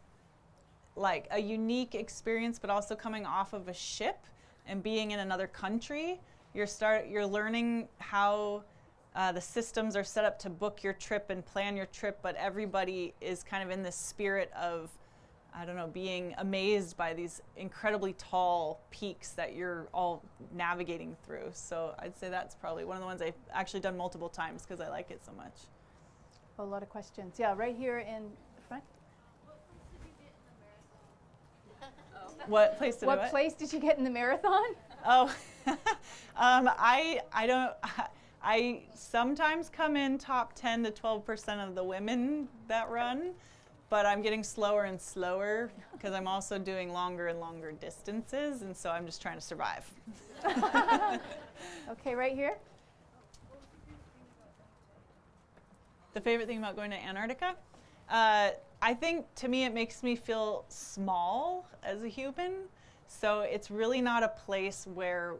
like a unique experience, but also coming off of a ship and being in another country. You're learning how the systems are set up to book your trip and plan your trip, but everybody is kind of in this spirit of, I don't know, being amazed by these incredibly tall peaks that you're all navigating through. So I'd say that's probably one of the ones I've actually done multiple times because I like it so much. A lot of questions. Yeah, right here in the front. What place did What place did you get in the marathon? Oh, I sometimes come in top 10 to 12% of the women that run, but I'm getting slower and slower because I'm also doing longer and longer distances, and so I'm just trying to survive. Okay, right here. The favorite thing about going to Antarctica? I think, to me, it makes me feel small as a human. So it's really not a place where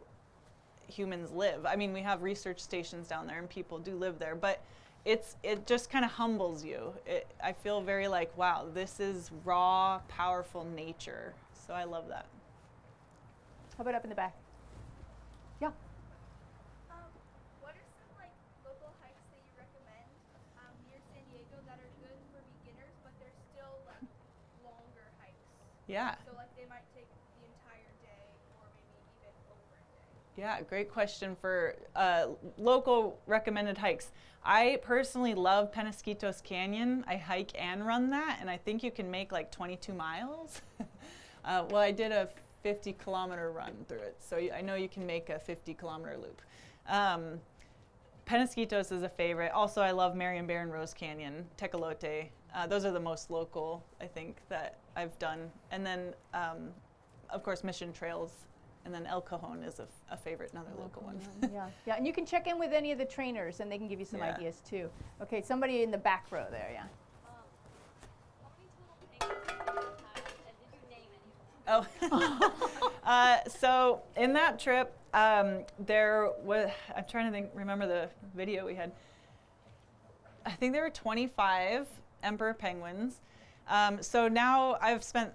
humans live. I mean, we have research stations down there and people do live there, but it just kind of humbles you. I feel very like, wow, this is raw, powerful nature. So I love that. How about up in the back? Yeah. What are some local hikes that you recommend near San Diego that are good for beginners, but they're still longer hikes? Yeah. So they might take the entire day or maybe even over a day. Yeah, great question for local recommended hikes. I personally love Penasquitos Canyon. I hike and run that, and I think you can make 22 miles. Well, I did a 50-kilometer run through it, so I know you can make a 50-kilometer loop. Penasquitos is a favorite. Also, I love Marion Bear and Rose Canyon, Tecolote. Those are the most local, I think, that I've done. And then, of course, Mission Trails. And then El Cajon is a favorite, another local one. Yeah, and you can check in with any of the trainers, and they can give you some ideas too. Okay, somebody in the back row there, yeah. Oh, so in that trip, there was, I'm trying to remember the video we had. I think there were 25 emperor penguins. So now I've spent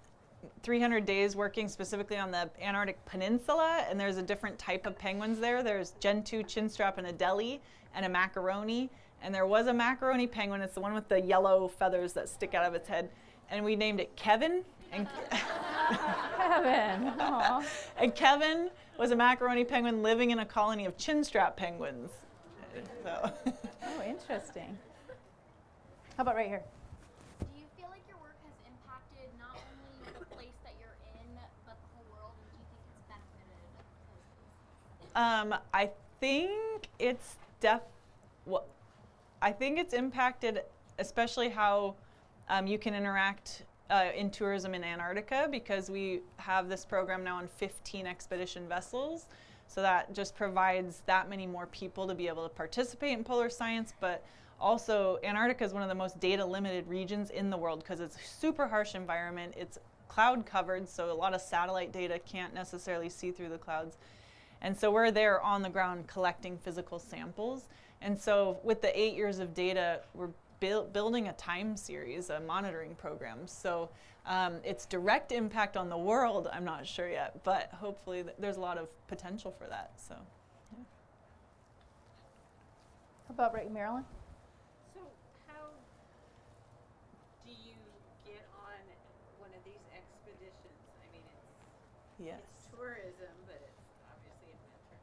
300 days working specifically on the Antarctic Peninsula, and there's a different type of penguins there. There's Gen 2 chinstrap and Adelie, and a macaroni. And there was a macaroni penguin. It's the one with the yellow feathers that stick out of its head. And we named it Kevin. And Kevin. Aww. And Kevin was a macaroni penguin living in a colony of chinstrap penguins. So. Oh, interesting. How about right here? Do you feel like your work has impacted not only the place that you're in, but the whole world? And do you think it's benefited? I think it's I think it's impacted, especially how you can interact in tourism in Antarctica, because we have this program now on 15 expedition vessels. So that just provides that many more people to be able to participate in polar science. But also, Antarctica is one of the most data limited regions in the world because it's a super harsh environment. It's cloud covered, so a lot of satellite data can't necessarily see through the clouds. And so we're there on the ground collecting physical samples. And so with the 8 years of data, we're building a time series, a monitoring program. So its direct impact on the world, I'm not sure yet, but hopefully there's a lot of potential for that. So, yeah. How about right, Marilyn? So how do you get on one of these expeditions? I mean, it's tourism, but it's obviously adventure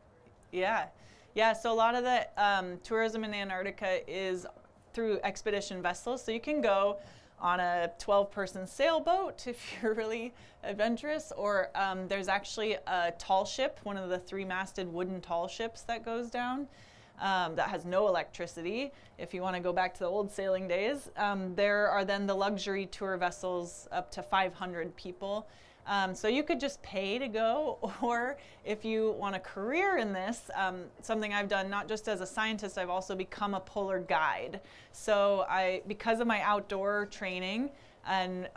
tourism. Yeah. So a lot of the tourism in Antarctica is through expedition vessels. So you can go on a 12-person sailboat if you're really adventurous, or there's actually a tall ship, one of the 3-masted wooden tall ships that goes down that has no electricity. If you want to go back to the old sailing days, there are then the luxury tour vessels up to 500 people. So you could just pay to go, or if you want a career in this, something I've done not just as a scientist, I've also become a polar guide. So because of my outdoor training and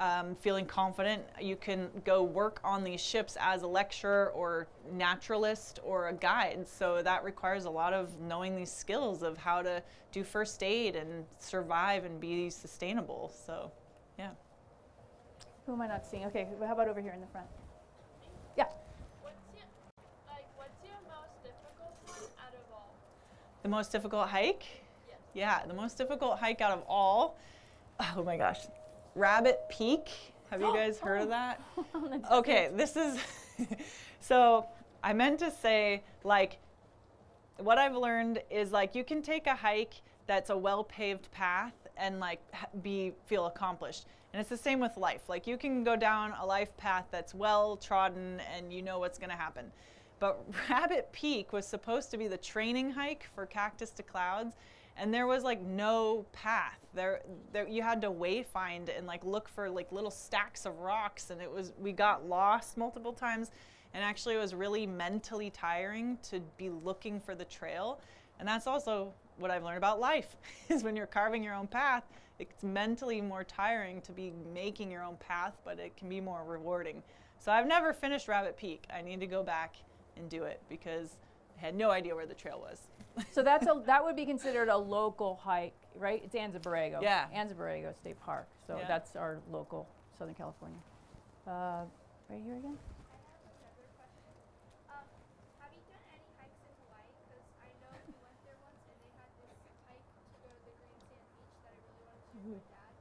feeling confident, you can go work on these ships as a lecturer or naturalist or a guide. So that requires a lot of knowing these skills of how to do first aid and survive and be sustainable. So, yeah. Who am I not seeing? Okay, how about over here in the front? Yeah. What's your most difficult one out of all? The most difficult hike? Yes. Yeah, the most difficult hike out of all. Oh my gosh. Rabbit Peak. Have you guys heard of that? Okay, this is, so I meant to say, like, what I've learned is, like, you can take a hike that's a well-paved path and, like, feel accomplished. And it's the same with life. Like, you can go down a life path that's well-trodden and you know what's going to happen. But Rabbit Peak was supposed to be the training hike for Cactus to Clouds, and there was like no path. There you had to wayfind and like look for like little stacks of rocks, and we got lost multiple times, and actually it was really mentally tiring to be looking for the trail. And that's also what I've learned about life is when you're carving your own path, it's mentally more tiring to be making your own path, but it can be more rewarding. So I've never finished Rabbit Peak. I need to go back and do it because I had no idea where the trail was. So that would be considered a local hike, right? It's Anza Borrego. Yeah. Anza Borrego State Park. So Yeah. that's our local Southern California. Right here again? Have you done any hikes in Hawaii? Because I know we went there once and they had this hike to go to the green sand beach that I really wanted to do with my dad.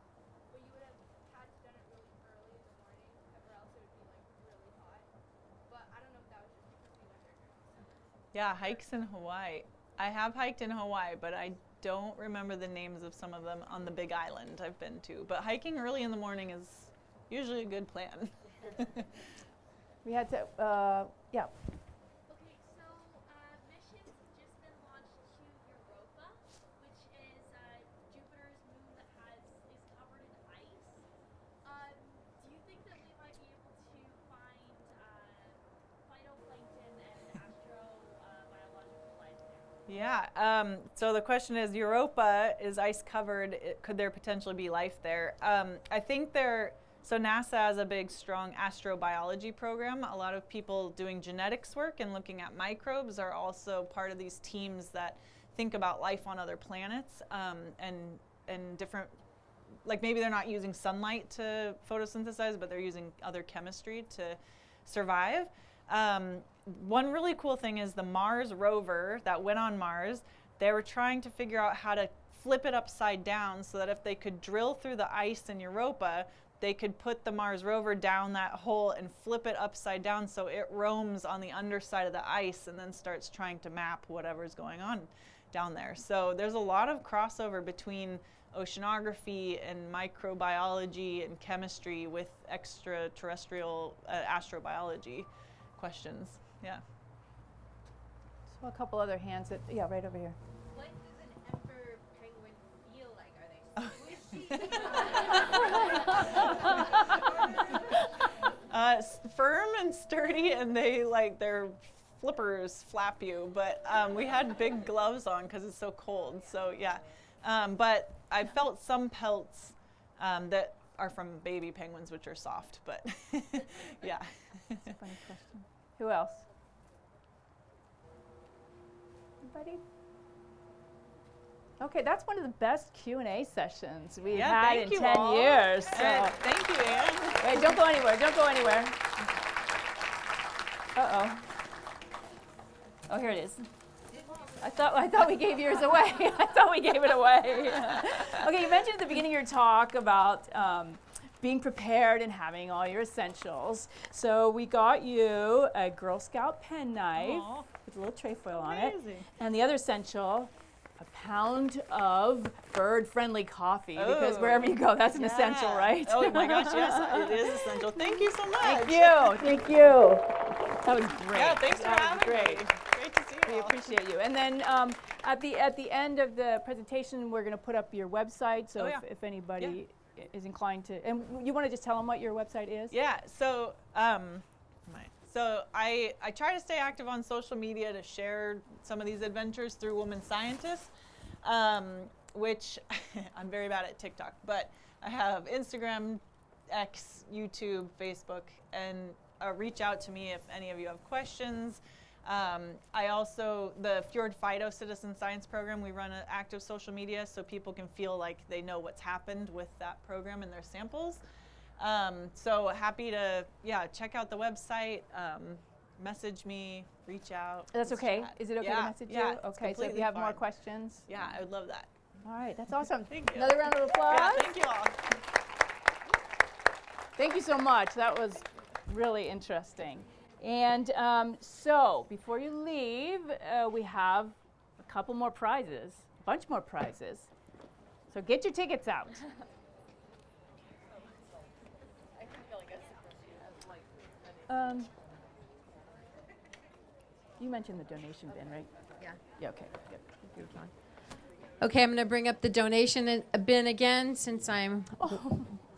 But you would have had to done it really early in the morning, or else it would be like really hot. But I don't know if that was just because we went there during the summer. Yeah, hikes in Hawaii. I have hiked in Hawaii, but I don't remember the names of some of them on the Big Island I've been to. But hiking early in the morning is usually a good plan. We had to, yeah. Okay, so missions have just been launched to Europa, which is Jupiter's moon that is covered in ice. Do you think that we might be able to find phytoplankton and astrobiological life there? Yeah, so the question is, Europa is ice covered. Could there potentially be life there? I think so NASA has a big, strong astrobiology program. A lot of people doing genetics work and looking at microbes are also part of these teams that think about life on other planets and different, like maybe they're not using sunlight to photosynthesize, but they're using other chemistry to survive. One really cool thing is the Mars rover that went on Mars. They were trying to figure out how to flip it upside down so that if they could drill through the ice in Europa, they could put the Mars rover down that hole and flip it upside down so it roams on the underside of the ice and then starts trying to map whatever's going on down there. So there's a lot of crossover between oceanography and microbiology and chemistry with extraterrestrial astrobiology questions. Yeah. So a couple other hands that, yeah, right over here. What does an emperor penguin feel like? Are they squishy? Firm and sturdy, and their flippers flap you. But we had big gloves on because it's so cold. So yeah, but I felt some pelts that are from baby penguins, which are soft. But yeah. That's a funny question. Who else? Anybody? Okay, that's one of the best Q&A sessions we've had in 10 years. So. Thank you, Anne. Wait, don't go anywhere. Don't go anywhere. Uh-oh. Oh, here it is. I thought we gave yours away. I thought we gave it away. Okay, you mentioned at the beginning of your talk about being prepared and having all your essentials. So we got you a Girl Scout penknife with a little trefoil on it. And the other essential, a pound of bird-friendly coffee because wherever you go, that's an essential, right? Oh my gosh, yes, it is essential. Thank you so much. Thank you. Thank you. That was great. Yeah, thanks for having great. me. Great to see you. We appreciate you. And then at the end of the presentation, we're going to put up your website. So if anybody is inclined to, and you want to just tell them what your website is? Yeah. So I try to stay active on social media to share some of these adventures through women scientists, which I'm very bad at TikTok, but I have Instagram, X, YouTube, Facebook, and reach out to me if any of you have questions. I also, the FjordPhyto Citizen Science Program, we run an active social media so people can feel like they know what's happened with that program and their samples. So happy to, check out the website, message me, reach out. That's okay. Chat. Is it okay to message you? Yeah, Okay, so if you have more questions. Yeah, I would love that. All right, that's awesome. Thank you. Another round of applause. Yeah, thank you all. Thank you so much. That was really interesting. And so before you leave, we have a couple more prizes, a bunch more prizes. So get your tickets out. You mentioned the donation bin, right? Yeah. Yeah, okay. Yep. You're fine. Okay, I'm going to bring up the donation bin again since I'm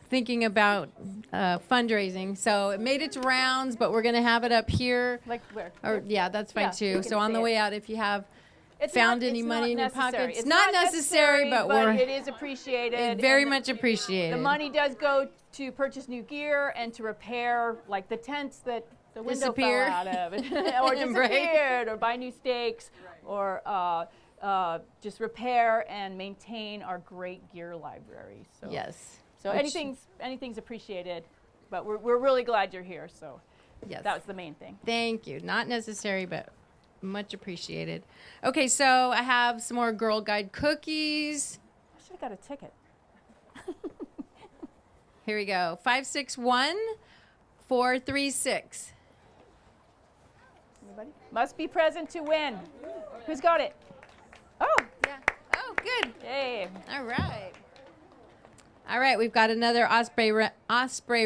thinking about fundraising. So it made its rounds, but we're going to have it up here. Like where? Or yeah, that's fine Yeah, too. you can So on the see way it. out, if you have It's found not- any it's money not in your necessary. pockets, It's not necessary, but we're it is appreciated. very and much appreciated. The money does go to purchase new gear and to repair, like the tents that the window Disappear. fell out of, or And break. disappeared, or buy new stakes, or just repair and maintain our great gear library. So Yes. So Which- anything's appreciated, but we're really glad you're here. So Yes. that was the main thing. Thank you. Not necessary, but much appreciated. Okay, so I have some more Girl Guide cookies. I should have got a ticket. Here we go. 561436. Anybody? Must be present to win. Who's got it? Oh. Yeah. Oh, good. Yay. All right. All right, we've got another Osprey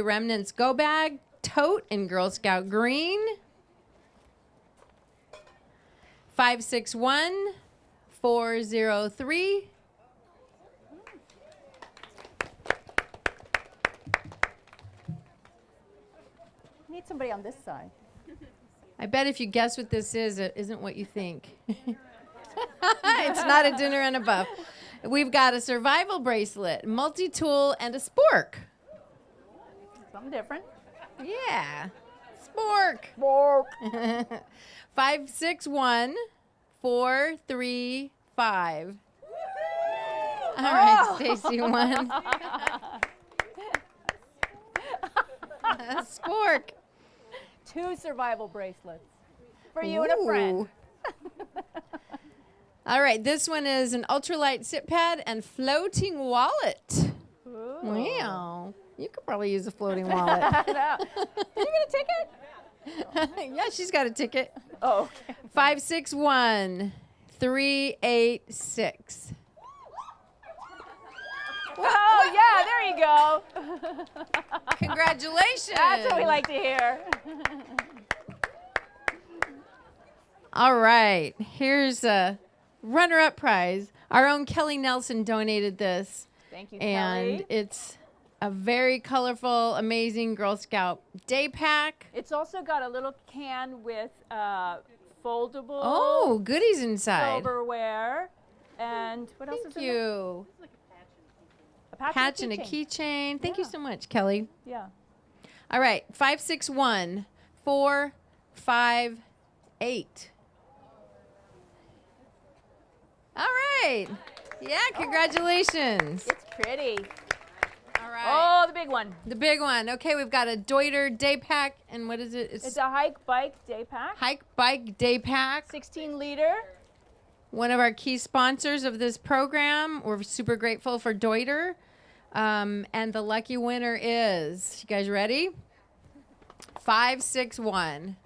Remnants Go Bag tote in Girl Scout green. 561403. Need somebody on this side. I bet if you guess what this is, it isn't what you think. It's not a dinner and a buff. We've got a survival bracelet, multi-tool, and a spork. Something different. Yeah. Spork. Spork. 561435. All right, Stacy won. Spork. 2 survival bracelets for you and a friend. Ooh. All right, this one is an ultralight sit pad and floating wallet. Ooh. Wow. You could probably use a floating wallet. Did you get a ticket? Yeah, she's got a ticket. Oh, okay. 561386. Oh, yeah, there you go. Congratulations. That's what we like to hear. All right, here's a runner-up prize. Our own Kelly Nelson donated this. Thank you, And Kelly. it's a very colorful, amazing Girl Scout day pack. It's also got a little can with foldable Oh, goodies inside. silverware. And what else is Thank in there? you. A patch, Patch and a keychain. Thank you so much, Kelly. Yeah. All right, 561458. All right. Yeah, congratulations. It's pretty. All right. Oh, the big one. The big one. Okay, we've got a Deuter day pack, and what is it? It's a hike bike day pack. Hike bike day pack. 16 liter. One of our key sponsors of this program. We're super grateful for Deuter. And the lucky winner is, you guys ready? 561400.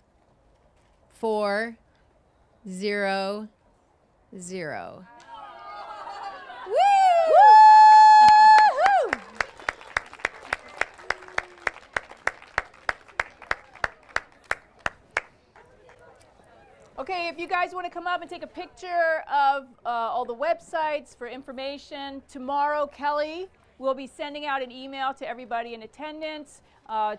Okay, if you guys want to come up and take a picture of all the websites for information, tomorrow Kelly will be sending out an email to everybody in attendance so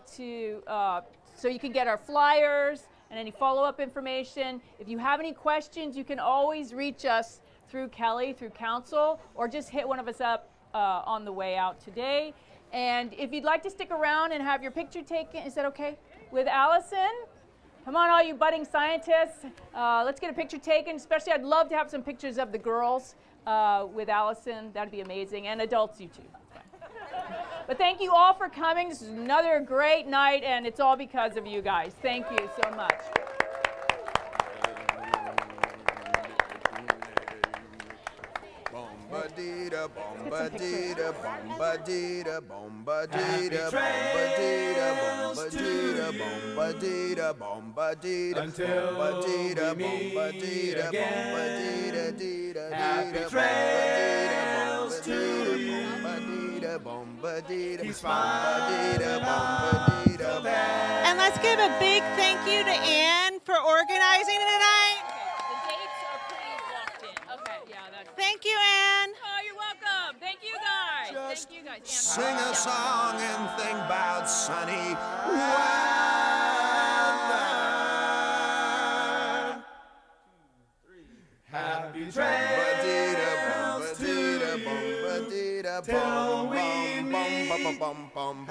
you can get our flyers and any follow-up information. If you have any questions, you can always reach us through Kelly, through council, or just hit one of us up on the way out today. And if you'd like to stick around and have your picture taken, is that okay? With Allison? Come on, all you budding scientists. Let's get a picture taken. Especially, I'd love to have some pictures of the girls with Allison. That'd be amazing. And adults, you too. But thank you all for coming. This is another great night, and it's all because of you guys. Thank you so much. Bombadita, bombadita, bombadita, bombadita, bombadita, bombadita, bombadita, Until bombadita, we meet bombadita, again. bombadita, Happy trails to you. bombadita, bombadita, Keep smiling bombadita, till then. And let's give a big thank you to Anne for organizing tonight. The dates are pretty locked in. Okay, yeah, that's. Thank you, Anne. Oh, you're welcome. Thank you guys. Just Thank you guys. sing a song and think about sunny weather. Happy trails to you. Till we meet again.